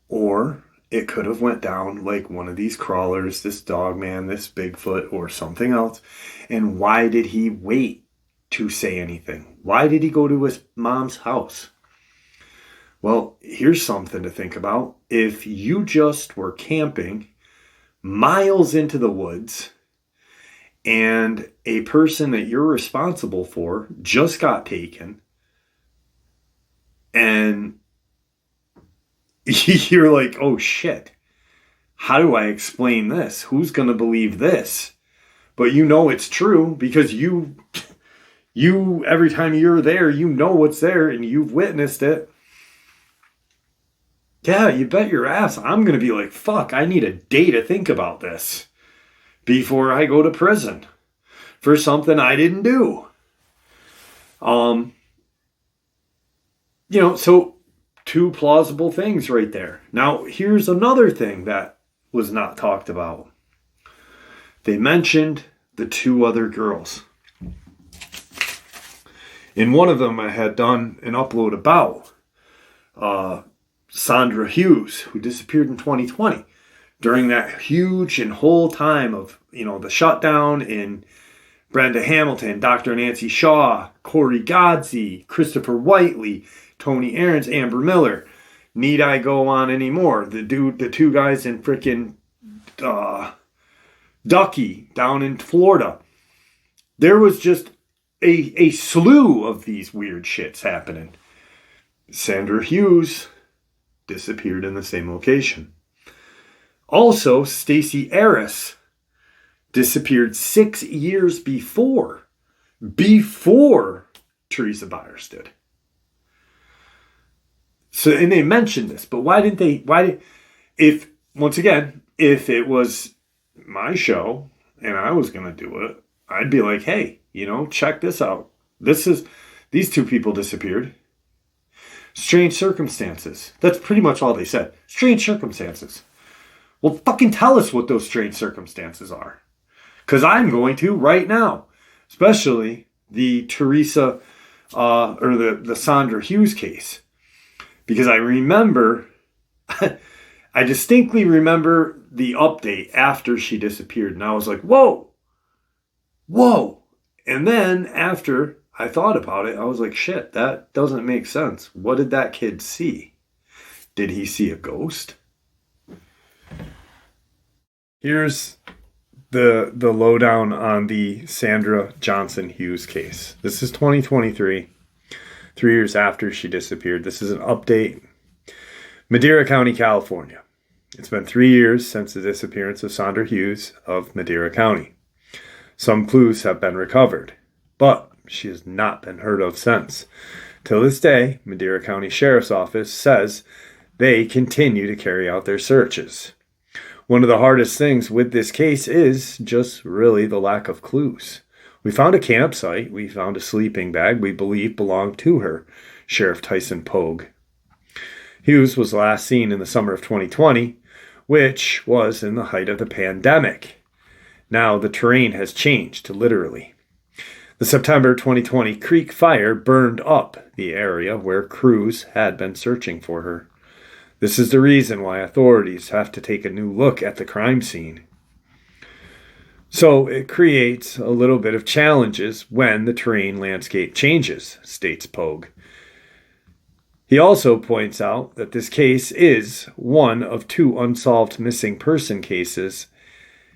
Or it could have went down like one of these crawlers, this Dogman, this Bigfoot, or something else. And why did he wait to say anything? Why did he go to his mom's house? Well, here's something to think about. If you just were camping miles into the woods and a person that you're responsible for just got taken, and you're like, oh shit, how do I explain this? Who's going to believe this? But you know it's true because you every time you're there, you know what's there and you've witnessed it. Yeah, you bet your ass I'm going to be like, fuck, I need a day to think about this before I go to prison for something I didn't do. So 2 plausible things right there. Now, here's another thing that was not talked about. They mentioned the 2 other girls. In one of them, I had done an upload about Sandra Hughes, who disappeared in 2020 during that huge and whole time of, the shutdown in Brenda Hamilton, Dr. Nancy Shaw, Corey Godsey, Christopher Whiteley, Tony Aarons, Amber Miller. Need I go on anymore? The 2 guys in frickin' Ducky down in Florida. There was just a slew of these weird shits happening. Sandra Hughes disappeared in the same location. Also, Stacey Harris disappeared 6 years before Teresa Byers did. So, and they mentioned this, but if it was my show and I was going to do it, I'd be like, hey, check this out. These 2 people disappeared. Strange circumstances. That's pretty much all they said. Strange circumstances. Well, fucking tell us what those strange circumstances are. Because I'm going to right now. Especially the Teresa, or the Sandra Hughes case. Because I remember, I distinctly remember the update after she disappeared. And I was like, whoa. And then after I thought about it, I was like, shit, that doesn't make sense. What did that kid see? Did he see a ghost? Here's the lowdown on the Sandra Johnson Hughes case. This is 2023, 3 years after she disappeared. This is an update. Madera County, California. It's been 3 years since the disappearance of Sandra Hughes of Madera County. Some clues have been recovered, but she has not been heard of since. Till this day, Madera County Sheriff's Office says they continue to carry out their searches. One of the hardest things with this case is just really the lack of clues. We found a campsite. We found a sleeping bag we believe belonged to her, Sheriff Tyson Pogue. Hughes was last seen in the summer of 2020, which was in the height of the pandemic. Now the terrain has changed, literally. The September 2020 Creek Fire burned up the area where crews had been searching for her. This is the reason why authorities have to take a new look at the crime scene. So it creates a little bit of challenges when the terrain landscape changes, states Pogue. He also points out that this case is one of 2 unsolved missing person cases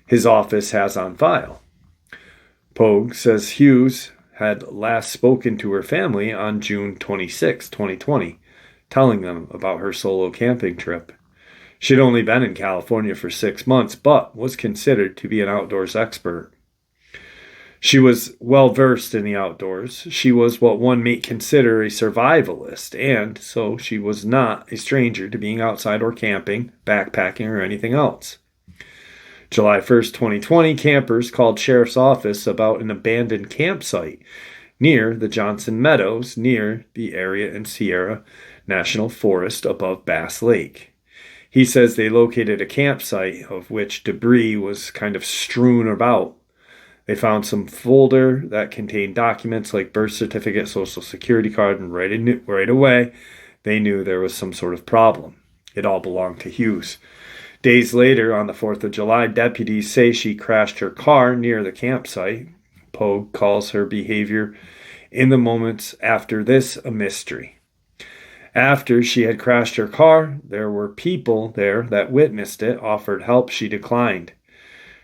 his office has on file. Pogue says Hughes had last spoken to her family on June 26, 2020, telling them about her solo camping trip. She'd only been in California for 6 months, but was considered to be an outdoors expert. She was well versed in the outdoors. She was what one may consider a survivalist, and so she was not a stranger to being outside or camping, backpacking, or anything else. July 1st, 2020, campers called Sheriff's Office about an abandoned campsite near the Johnson Meadows, near the area in Sierra National Forest above Bass Lake. He says they located a campsite of which debris was kind of strewn about. They found some folder that contained documents like birth certificate, social security card, and right away they knew there was some sort of problem. It all belonged to Hughes. Days later, on the 4th of July, deputies say she crashed her car near the campsite. Pogue calls her behavior in the moments after this a mystery. After she had crashed her car, there were people there that witnessed it, offered help. She declined.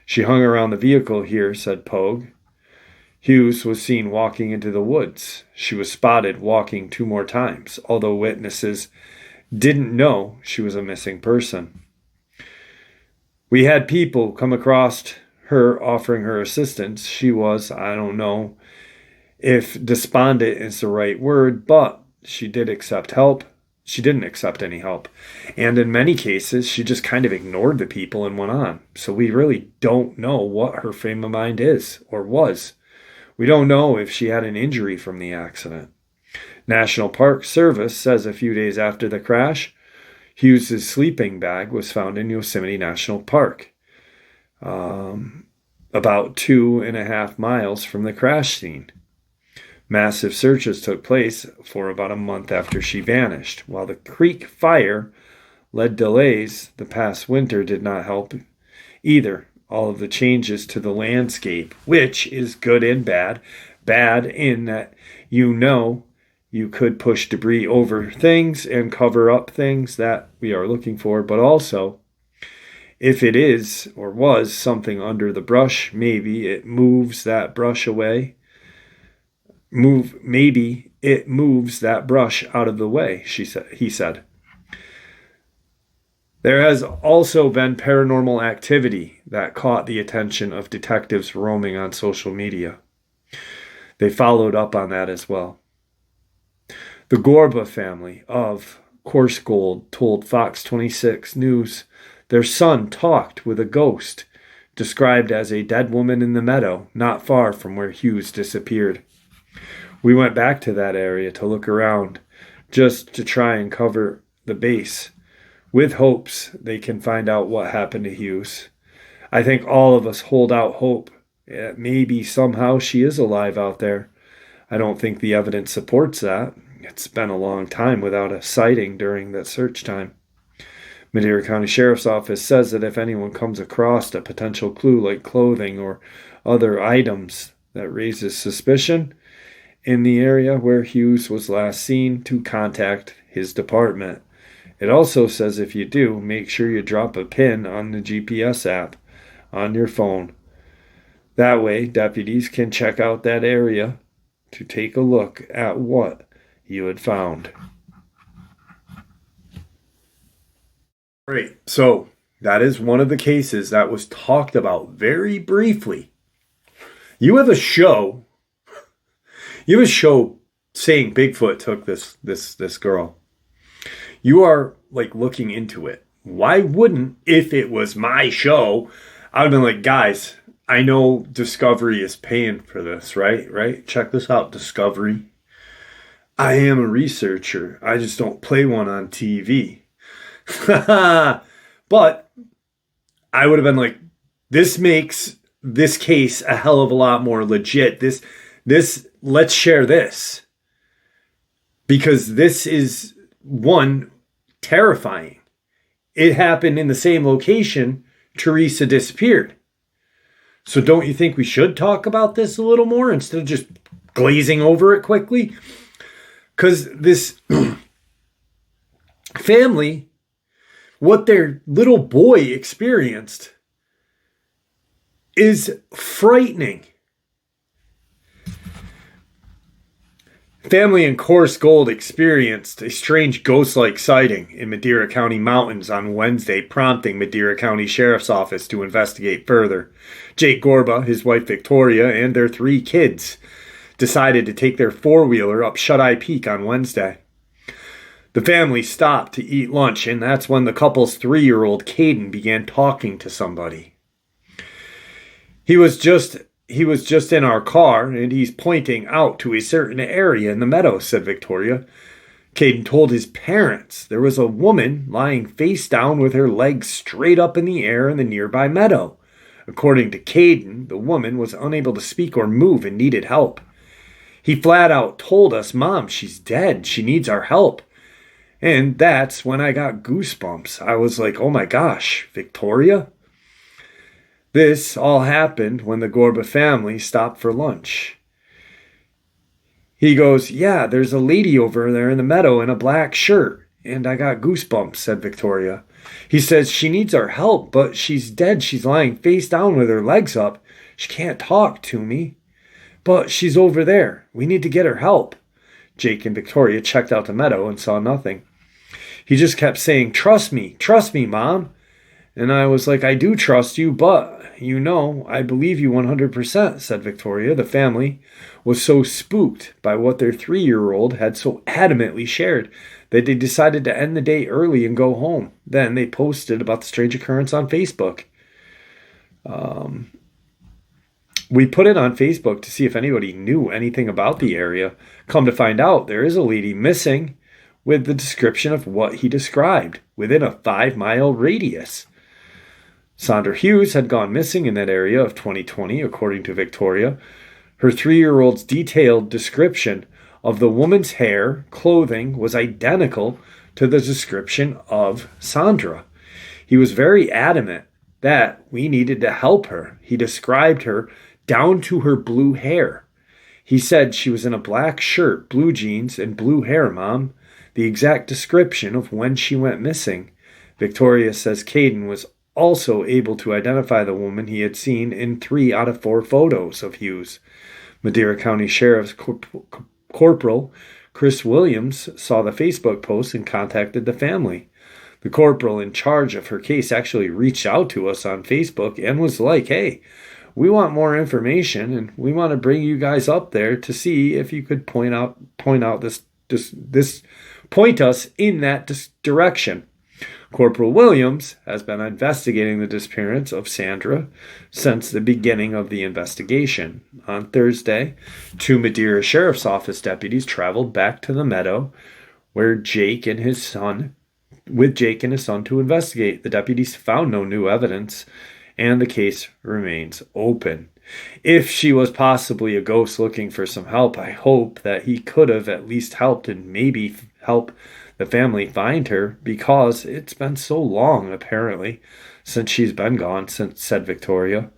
She hung around the vehicle here, said Pogue. Hughes was seen walking into the woods. She was spotted walking 2 more times, although witnesses didn't know she was a missing person. We had people come across her offering her assistance. She was, I don't know if despondent is the right word, but she did accept help. She didn't accept any help. And in many cases, she just kind of ignored the people and went on. So we really don't know what her frame of mind is or was. We don't know if she had an injury from the accident. National Park Service says a few days after the crash, Hughes' sleeping bag was found in Yosemite National Park, about 2.5 miles from the crash scene. Massive searches took place for about a month after she vanished. While the creek fire led delays, the past winter did not help either. All of the changes to the landscape, which is good and bad. Bad in that you could push debris over things and cover up things that we are looking for, but also if it is or was something under the brush, maybe it moves that brush away. Maybe it moves that brush out of the way, he said. There has also been paranormal activity that caught the attention of detectives roaming on social media. They followed up on that as well. The Gorba family of Coarse Gold told Fox 26 News their son talked with a ghost, described as a dead woman in the meadow, not far from where Hughes disappeared. We went back to that area to look around, just to try and cover the base, with hopes they can find out what happened to Hughes. I think all of us hold out hope that maybe somehow she is alive out there. I don't think the evidence supports that. It's been a long time without a sighting during that search time. Madera County Sheriff's Office says that if anyone comes across a potential clue like clothing or other items that raises suspicion in the area where Hughes was last seen, to contact his department. It also says if you do, make sure you drop a pin on the GPS app on your phone. That way, deputies can check out that area to take a look at what you had found. Great. So that is one of the cases that was talked about very briefly. You have a show saying Bigfoot took this girl. You are like looking into it. Why wouldn't, if it was my show, I would have been like, guys, I know Discovery is paying for this, right? Check this out, Discovery. I am a researcher. I just don't play one on TV. But I would have been like, this makes this case a hell of a lot more legit. This let's share this. Because this is, one, terrifying. It happened in the same location Teresa disappeared. So don't you think we should talk about this a little more instead of just glazing over it quickly? Because this family, what their little boy experienced is frightening. Family in Coarse Gold experienced a strange ghost-like sighting in Madera County mountains on Wednesday, prompting Madera County Sheriff's Office to investigate further. Jake Gorba, his wife Victoria, and their 3 kids decided to take their four-wheeler up Shut-Eye Peak on Wednesday. The family stopped to eat lunch, and that's when the couple's 3-year-old Caden began talking to somebody. He was just in our car, and he's pointing out to a certain area in the meadow, said Victoria. Caden told his parents there was a woman lying face down with her legs straight up in the air in the nearby meadow. According to Caden, the woman was unable to speak or move and needed help. He flat out told us, "Mom, she's dead. She needs our help." And that's when I got goosebumps. I was like, oh my gosh, Victoria? This all happened when the Gorba family stopped for lunch. He goes, "Yeah, there's a lady over there in the meadow in a black shirt." And I got goosebumps, said Victoria. He says she needs our help, but she's dead. She's lying face down with her legs up. She can't talk to me. But she's over there. We need to get her help. Jake and Victoria checked out the meadow and saw nothing. He just kept saying, trust me, Mom." And I was like, "I do trust you, but, I believe you 100%, said Victoria. The family was so spooked by what their 3-year-old had so adamantly shared that they decided to end the day early and go home. Then they posted about the strange occurrence on Facebook. We put it on Facebook to see if anybody knew anything about the area. Come to find out, there is a lady missing with the description of what he described within a 5-mile radius. Sandra Hughes had gone missing in that area of 2020, according to Victoria. Her 3-year-old's detailed description of the woman's hair, clothing, was identical to the description of Sandra. He was very adamant that we needed to help her. He described her down to her blue hair. He said she was in a black shirt, blue jeans, and blue hair, Mom. The exact description of when she went missing. Victoria says Caden was also able to identify the woman he had seen in 3 out of 4 photos of Hughes. Madera County Sheriff's Corporal Chris Williams saw the Facebook post and contacted the family. The corporal in charge of her case actually reached out to us on Facebook and was like, "Hey, we want more information and we want to bring you guys up there to see if you could point us in that direction." Corporal Williams has been investigating the disappearance of Sandra since the beginning of the investigation. On Thursday, 2 Madera Sheriff's Office deputies traveled back to the meadow with Jake and his son to investigate. The deputies found no new evidence, and the case remains open. If she was possibly a ghost looking for some help, I hope that he could have at least helped and maybe help the family find her, because it's been so long, apparently, since she's been gone, said Victoria.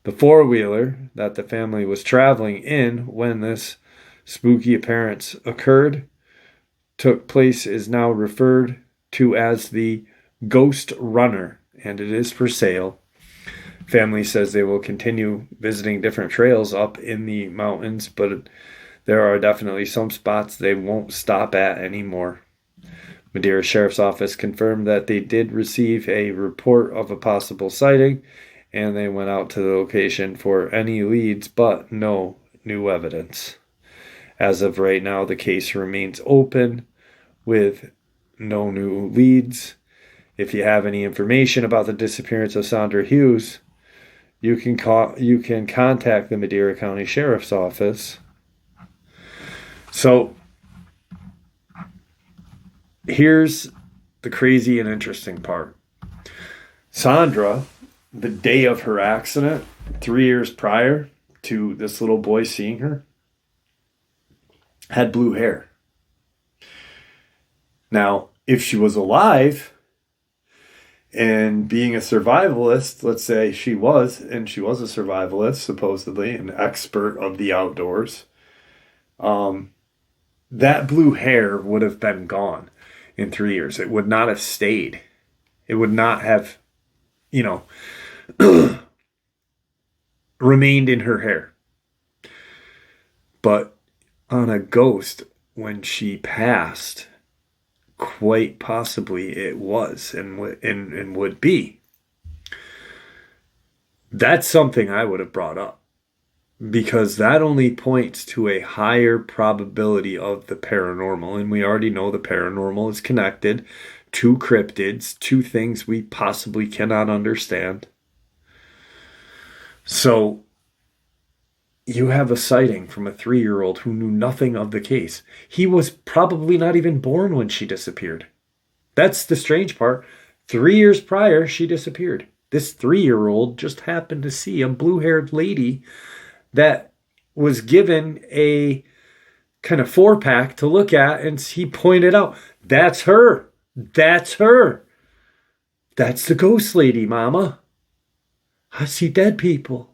The 4-wheeler that the family was traveling in when this spooky occurrence took place is now referred to as the Ghost Runner, and it is for sale. Family says they will continue visiting different trails up in the mountains, but there are definitely some spots they won't stop at anymore. Madera Sheriff's Office confirmed that they did receive a report of a possible sighting, and they went out to the location for any leads, but no new evidence. As of right now, the case remains open with no new leads. If you have any information about the disappearance of Sandra Hughes, you can contact the Madera County Sheriff's Office. So here's the crazy and interesting part. Sandra, the day of her accident, 3 years prior to this little boy seeing her, had blue hair. Now, if she was alive And being a survivalist, let's say she was a survivalist, supposedly, an expert of the outdoors, that blue hair would have been gone in 3 years. It would not have stayed. It would not have, remained in her hair. But on a ghost, when she passed, quite possibly it was and would be. That's something I would have brought up, because that only points to a higher probability of the paranormal. And we already know the paranormal is connected to cryptids, to things we possibly cannot understand. So you have a sighting from a 3-year-old who knew nothing of the case. He was probably not even born when she disappeared. That's the strange part. 3 years prior, she disappeared. This 3-year-old just happened to see a blue-haired lady that was given a kind of 4-pack to look at, and he pointed out, that's her. That's her. That's the ghost lady, Mama. I see dead people.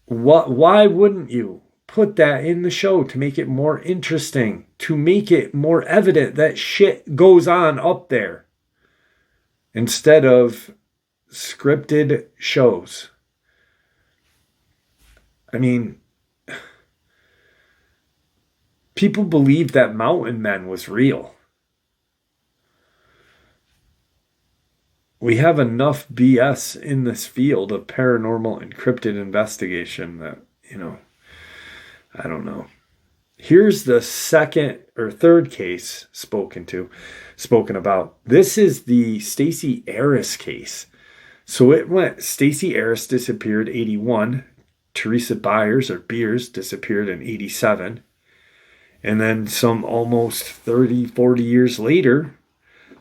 Why wouldn't you put that in the show to make it more interesting, to make it more evident that shit goes on up there, instead of scripted shows? I mean, people believed that Mountain Men was real. We have enough BS in this field of paranormal and cryptid investigation that, I don't know. Here's the second or third case spoken about. This is the Stacey Arris case. So it went, Stacey Arris disappeared 81. Teresa Beers disappeared in 87. And then some almost 30, 40 years later,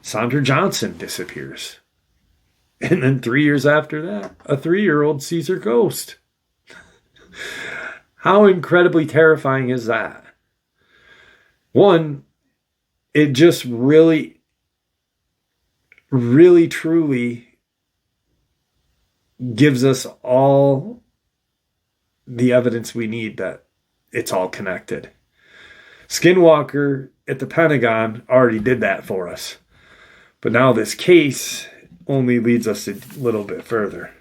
Sandra Johnson disappears. And then 3 years after that, a 3-year-old sees her ghost. How incredibly terrifying is that? One, it just really, really, truly gives us all the evidence we need that it's all connected. Skinwalker at the Pentagon already did that for us. But now this case only leads us a little bit further.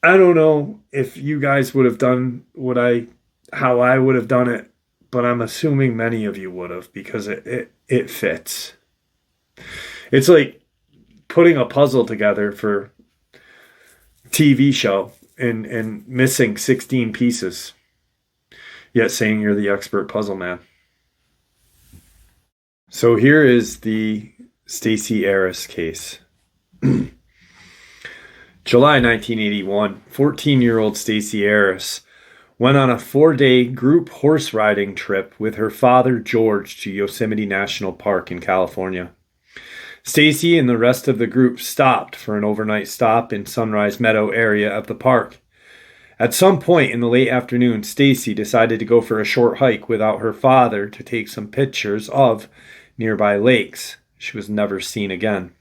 I don't know if you guys would have done how I would have done it, but I'm assuming many of you would have, because it fits. It's like putting a puzzle together for TV show and missing 16 pieces, yet saying you're the expert puzzle man. So here is the Stacey Arris case. July 1981, 14-year-old Stacey Arris went on a 4-day group horse riding trip with her father George to Yosemite National Park in California. Stacey and the rest of the group stopped for an overnight stop in Sunrise Meadow area of the park. At some point in the late afternoon, Stacey decided to go for a short hike without her father to take some pictures of nearby lakes. She was never seen again.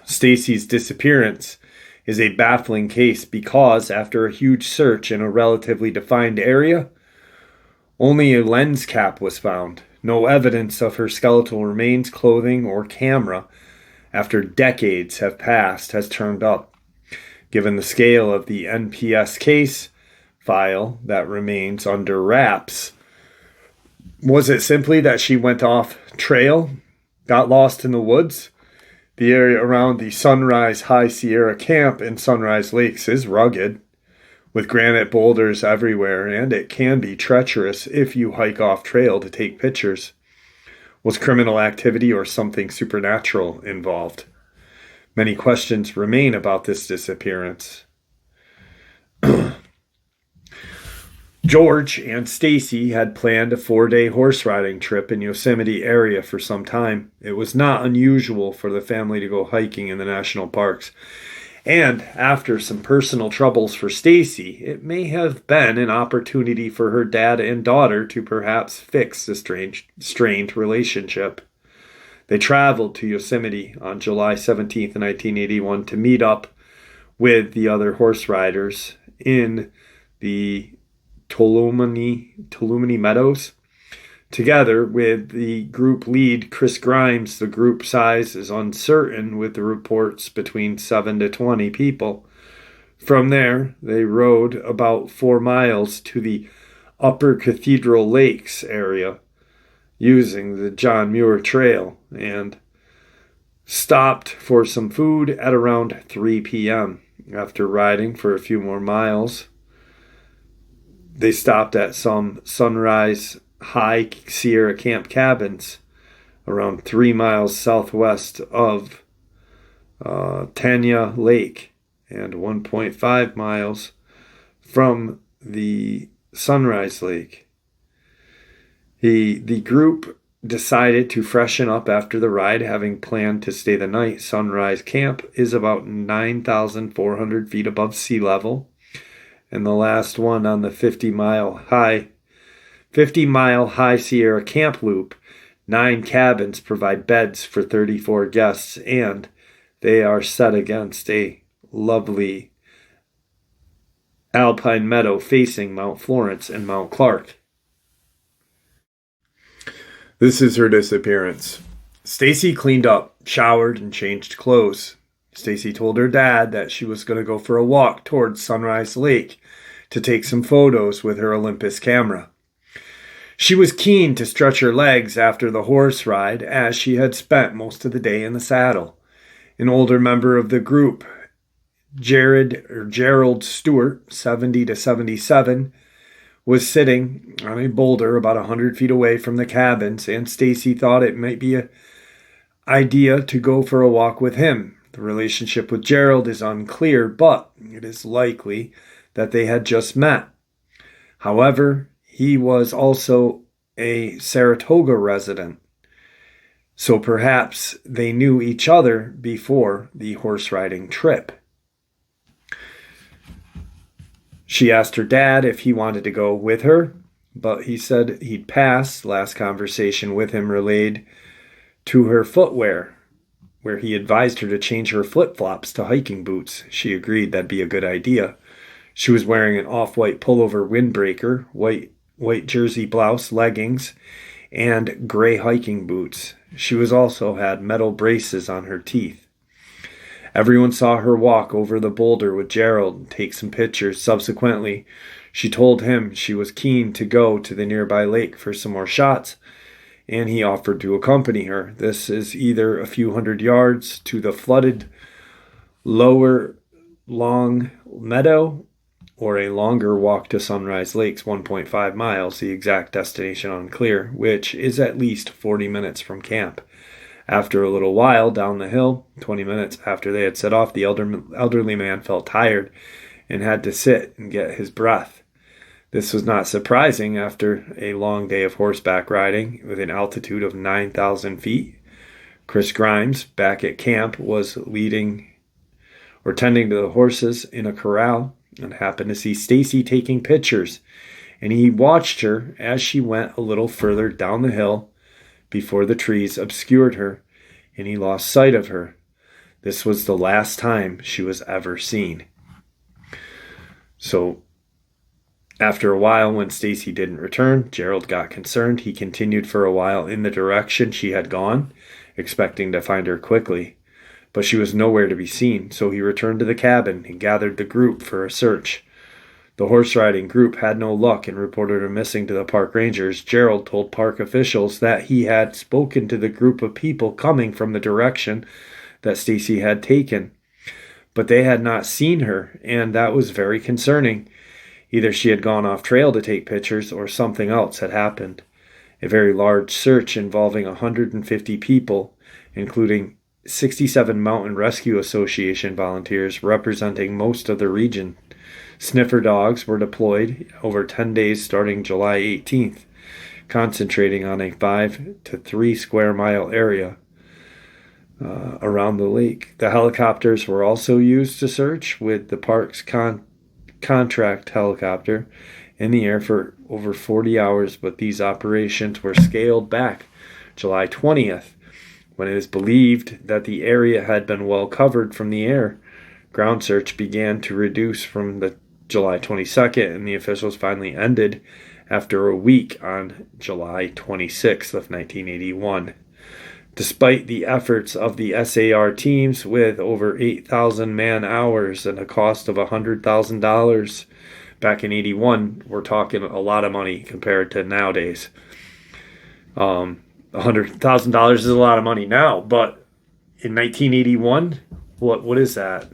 Stacey's disappearance is a baffling case because after a huge search in a relatively defined area, only a lens cap was found. No evidence of her skeletal remains, clothing, or camera after decades have passed has turned up. Given the scale of the NPS case file that remains under wraps, was it simply that she went off trail, got lost in the woods? The area around the Sunrise High Sierra Camp in Sunrise Lakes is rugged, with granite boulders everywhere, and it can be treacherous if you hike off trail to take pictures. Was criminal activity or something supernatural involved? Many questions remain about this disappearance. George and Stacey had planned a 4-day horse riding trip in Yosemite area for some time. It was not unusual for the family to go hiking in the national parks. And after some personal troubles for Stacy, it may have been an opportunity for her dad and daughter to perhaps fix the strained relationship. They traveled to Yosemite on July 17th, 1981 to meet up with the other horse riders in the Tuolumne Meadows. Together with the group lead, Chris Grimes, the group size is uncertain, with the reports between 7 to 20 people. From there, they rode about 4 miles to the Upper Cathedral Lakes area using the John Muir Trail and stopped for some food at around 3 p.m. After riding for a few more miles, they stopped at some Sunrise High Sierra Camp cabins around 3 miles southwest of Tanya Lake and 1.5 miles from the Sunrise Lake. The group decided to freshen up after the ride, having planned to stay the night. Sunrise Camp is about 9,400 feet above sea level, and the last one on the 50-mile high Sierra Camp Loop. 9 cabins provide beds for 34 guests, and they are set against a lovely alpine meadow facing Mount Florence and Mount Clark. This is her disappearance. Stacy cleaned up, showered, and changed clothes. Stacy told her dad that she was going to go for a walk towards Sunrise Lake to take some photos with her Olympus camera. She was keen to stretch her legs after the horse ride, as she had spent most of the day in the saddle. An older member of the group, Gerald Stewart, 70 to 77, was sitting on a boulder about 100 feet away from the cabins, and Stacy thought it might be an idea to go for a walk with him. The relationship with Gerald is unclear, but it is likely that they had just met. However, he was also a Saratoga resident, so perhaps they knew each other before the horse riding trip. She asked her dad if he wanted to go with her, but he said he'd pass. Last conversation with him relayed to her footwear, where he advised her to change her flip-flops to hiking boots. She agreed that'd be a good idea. She was wearing an off-white pullover windbreaker, white jersey blouse, leggings, and gray hiking boots. She also had metal braces on her teeth. Everyone saw her walk over the boulder with Gerald and take some pictures. Subsequently, she told him she was keen to go to the nearby lake for some more shots, and he offered to accompany her. This is either a few hundred yards to the flooded lower Long Meadow or a longer walk to Sunrise Lakes, 1.5 miles, the exact destination unclear, which is at least 40 minutes from camp. After a little while down the hill, 20 minutes after they had set off, the elderly man felt tired and had to sit and get his breath. This was not surprising after a long day of horseback riding with an altitude of 9,000 feet. Chris Grimes, back at camp, was tending to the horses in a corral and happened to see Stacy taking pictures, and he watched her as she went a little further down the hill before the trees obscured her, and he lost sight of her. This was the last time she was ever seen. So, after a while, when Stacy didn't return, Gerald got concerned. He continued for a while in the direction she had gone, expecting to find her quickly, but she was nowhere to be seen, so he returned to the cabin and gathered the group for a search. The horse riding group had no luck and reported her missing to the park rangers. Gerald told park officials that he had spoken to the group of people coming from the direction that Stacy had taken, but they had not seen her, and that was very concerning. Either she had gone off trail to take pictures or something else had happened. A very large search involving 150 people, including 67 Mountain Rescue Association volunteers representing most of the region. Sniffer dogs were deployed over 10 days starting July 18th, concentrating on a 5 to 3 square mile area. around the lake. The helicopters were also used to search, with the park's contract helicopter in the air for over 40 hours, but these operations were scaled back July 20th, when it is believed that the area had been well covered from the air. Ground search began to reduce from the July 22nd, and the officials finally ended after a week on July 26th of 1981. Despite the efforts of the SAR teams, with over 8,000 man-hours and a cost of $100,000 back in 81, we're talking a lot of money compared to nowadays. $100,000 is a lot of money now, but in 1981, what is that?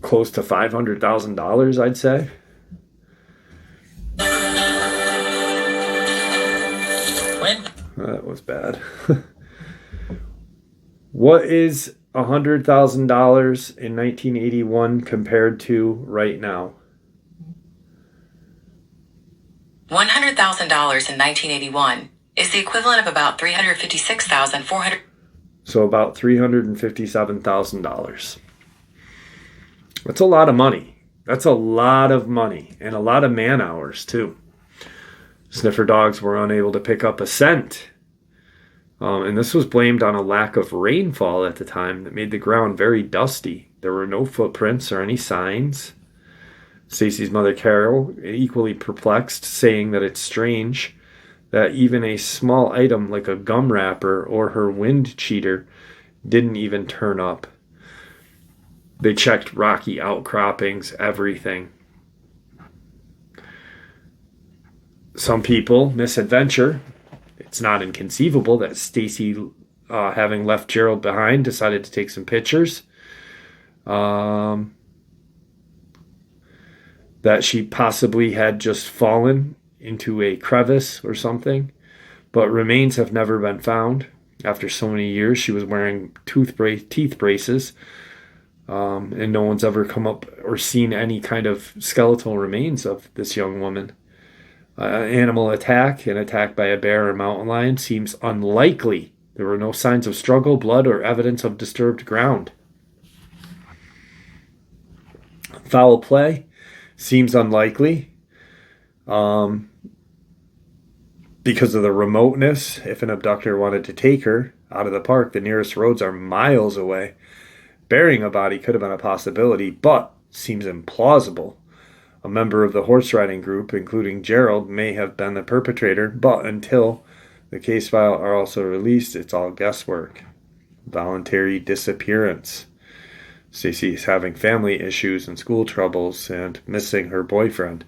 Close to $500,000, I'd say. That was bad. What is $100,000 in 1981 compared to right now? $100,000 in 1981 is the equivalent of about $356,400. So about $357,000. That's a lot of money. That's a lot of money, and a lot of man-hours too. Sniffer dogs were unable to pick up a scent. And this was blamed on a lack of rainfall at the time that made the ground very dusty. There were no footprints or any signs. Stacy's mother, Carol, equally perplexed, saying that it's strange that even a small item like a gum wrapper or her wind cheater didn't even turn up. They checked rocky outcroppings, everything. Some people misadventure. It's not inconceivable that Stacy, having left Gerald behind, decided to take some pictures. That she possibly had just fallen into a crevice or something. But remains have never been found. After so many years, she was wearing teeth braces. And no one's ever come up or seen any kind of skeletal remains of this young woman. Animal attack, an attack by a bear or mountain lion, seems unlikely. There were no signs of struggle, blood, or evidence of disturbed ground. Foul play seems unlikely because of the remoteness. If an abductor wanted to take her out of the park, the nearest roads are miles away. Burying a body could have been a possibility, but seems implausible. A member of the horse riding group, including Gerald, may have been the perpetrator, but until the case file are also released, it's all guesswork. Voluntary disappearance. Stacy is having family issues and school troubles and missing her boyfriend.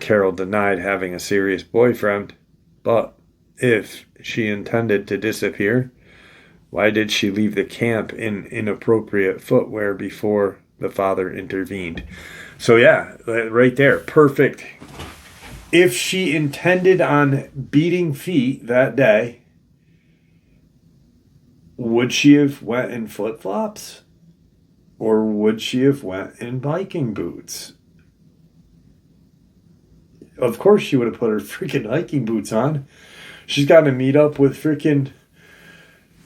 Carol denied having a serious boyfriend, but if she intended to disappear, why did she leave the camp in inappropriate footwear before the father intervened? So yeah, right there, perfect. If she intended on beating feet that day, would she have went in flip-flops? Or would she have went in biking boots? Of course she would have put her freaking hiking boots on. She's got to meet up with freaking,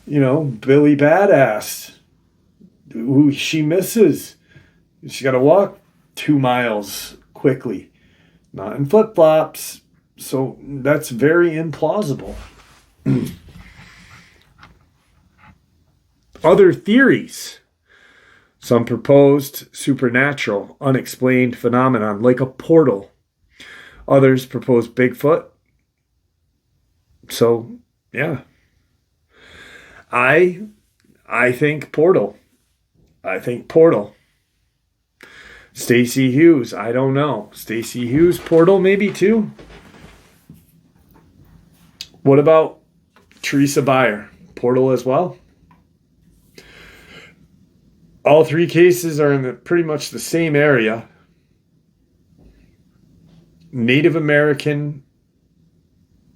Billy Badass, who she misses. She's got to walk 2 miles quickly, not in flip-flops. So that's very implausible. Other theories. Some proposed supernatural, unexplained phenomenon like a portal. Others proposed Bigfoot. So, yeah. I think portal. Stacy Hughes, I don't know. Stacy Hughes, portal maybe too. What about Teresa Byer? Portal as well? All 3 cases are in pretty much the same area. Native American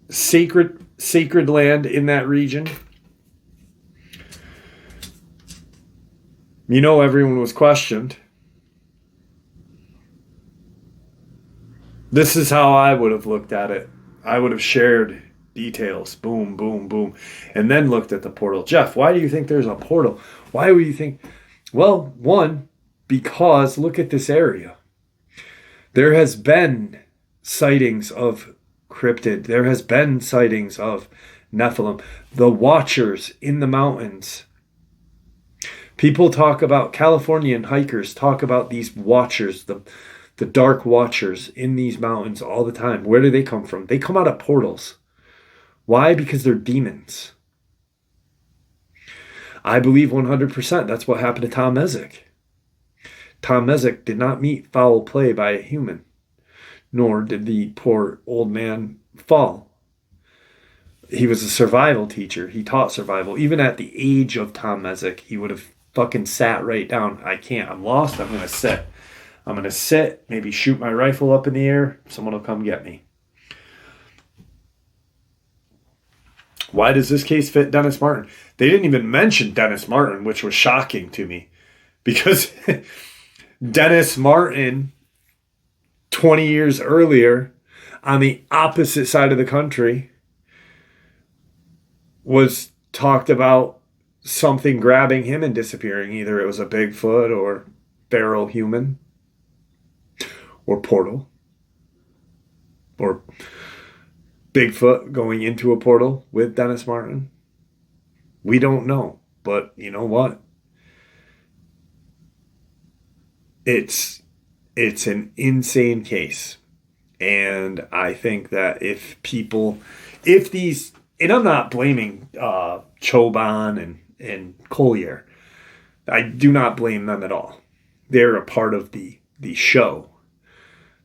sacred land in that region. Everyone was questioned. This is how I would have looked at it. I would have shared details, boom, boom, boom, and then looked at the portal. Jeff, why do you think there's a portal? Why would you think? Well, one, because look at this area. There has been sightings of cryptid. There has been sightings of Nephilim. The Watchers in the mountains. People talk about, Californian hikers talk about these Watchers, the dark Watchers in these mountains all the time. Where do they come from? They come out of portals. Why? Because they're demons. I believe 100% that's what happened to Tom Mezek. Tom Mezek did not meet foul play by a human, nor did the poor old man fall. He was a survival teacher. He taught survival. Even at the age of Tom Mezek, he would have fucking sat right down. I can't. I'm lost. I'm going to sit. I'm going to sit, maybe shoot my rifle up in the air. Someone will come get me. Why does this case fit Dennis Martin? They didn't even mention Dennis Martin, which was shocking to me. Because Dennis Martin, 20 years earlier, on the opposite side of the country, was talked about something grabbing him and disappearing. Either it was a Bigfoot or feral human or portal or Bigfoot going into a portal with Dennis Martin. We don't know, but you know what? It's an insane case. And I think that if these, and I'm not blaming Choban and Collier. I do not blame them at all. They're a part of the show.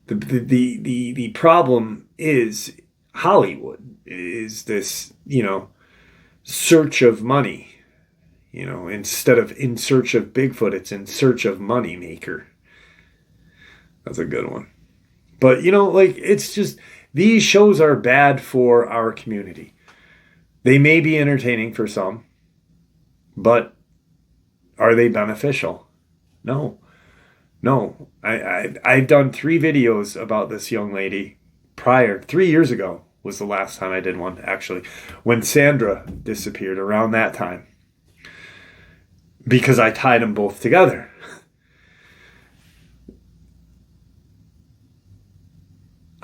The problem is Hollywood is this, search of money. Instead of in search of Bigfoot, it's in search of money maker. That's a good one. But, it's just, these shows are bad for our community. They may be entertaining for some, but are they beneficial? No. I've done 3 videos about this young lady prior. 3 years ago was the last time I did one, actually, when Sandra disappeared around that time. Because I tied them both together.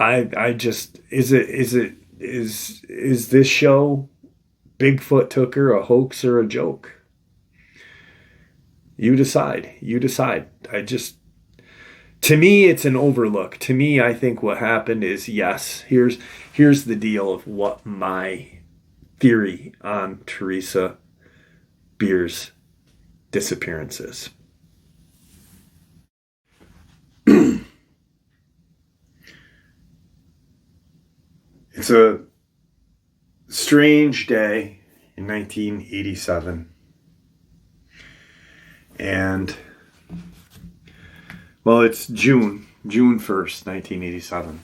I just, is this show Bigfoot took her a hoax or a joke? You decide. To me, it's an overlook. To me, I think what happened is, yes, here's the deal of what my theory on Teresa Beer's disappearance is. It's a strange day in 1987. And, well, it's June 1st, 1987.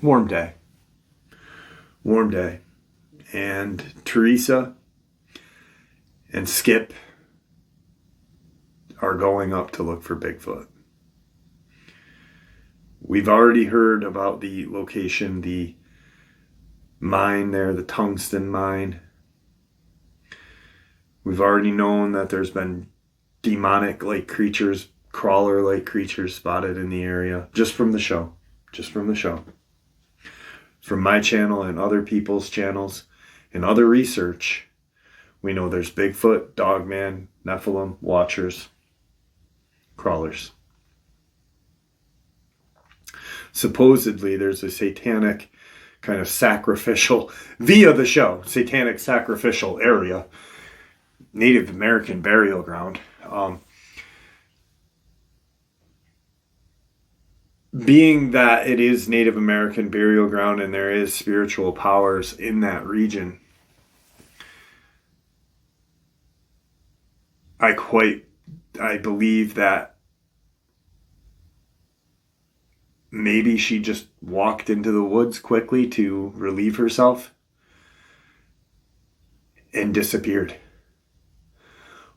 Warm day. And Teresa and Skip are going up to look for Bigfoot. We've already heard about the location, the mine there, the tungsten mine. We've already known that there's been demonic-like creatures, crawler-like creatures spotted in the area, just from the show. From my channel and other people's channels and other research, we know there's Bigfoot, Dogman, Nephilim, Watchers, crawlers. Supposedly there's a satanic kind of sacrificial, via the show, satanic sacrificial area, Native American burial ground. Being that it is Native American burial ground and there is spiritual powers in that region, I believe that maybe she just walked into the woods quickly to relieve herself and disappeared.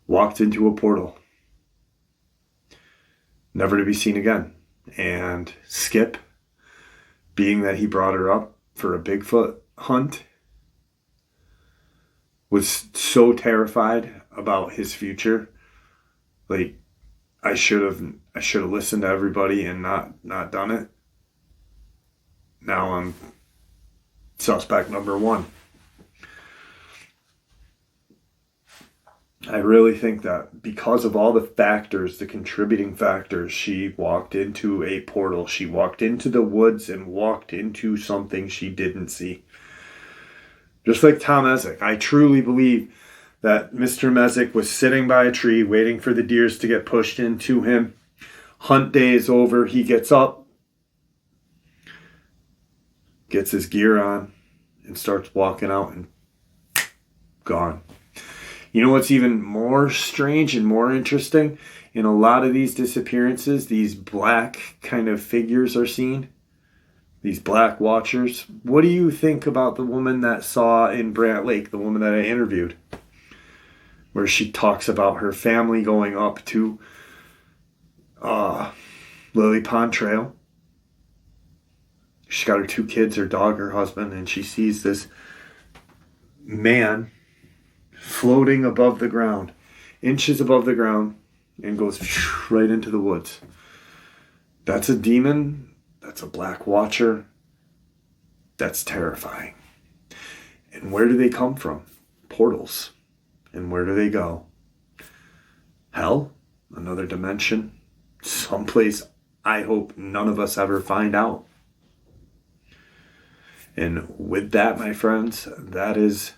Walked into a portal. Never to be seen again. And Skip, being that he brought her up for a Bigfoot hunt was so terrified about his future. Like, I should have listened to everybody and not done it. Now I'm suspect number one. I really think that because of all the factors, the contributing factors, she walked into a portal. She walked into the woods and walked into something she didn't see. Just like Tom Ezek, I truly believe that Mr. Mezek was sitting by a tree waiting for the deers to get pushed into him. Hunt day is over. He gets up, gets his gear on, and starts walking out, and gone. You know what's even more strange and more interesting? In a lot of these disappearances, these black kind of figures are seen. These black watchers. What do you think about the woman that saw in Brant Lake, the woman that I interviewed? Where she talks about her family going up to Lily Pond Trail. She's got her 2 kids, her dog, her husband, and she sees this man floating above the ground, inches above the ground, and goes right into the woods. That's a demon. That's a black watcher. That's terrifying. And where do they come from? Portals. And where do they go? Hell? Another dimension? Someplace I hope none of us ever find out. And with that, my friends, that is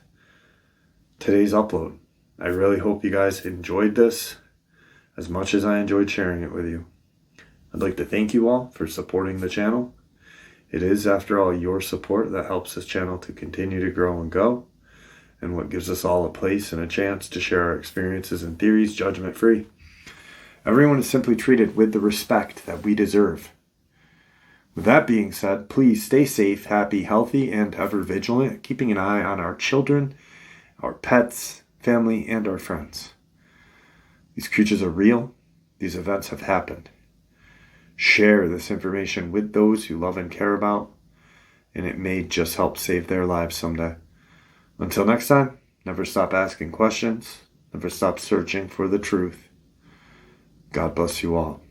today's upload. I really hope you guys enjoyed this as much as I enjoyed sharing it with you. I'd like to thank you all for supporting the channel. It is, after all, your support that helps this channel to continue to grow and go, and what gives us all a place and a chance to share our experiences and theories judgment-free. Everyone is simply treated with the respect that we deserve. With that being said, please stay safe, happy, healthy, and ever vigilant, keeping an eye on our children, our pets, family, and our friends. These creatures are real. These events have happened. Share this information with those you love and care about, and it may just help save their lives someday. Until next time, never stop asking questions, never stop searching for the truth. God bless you all.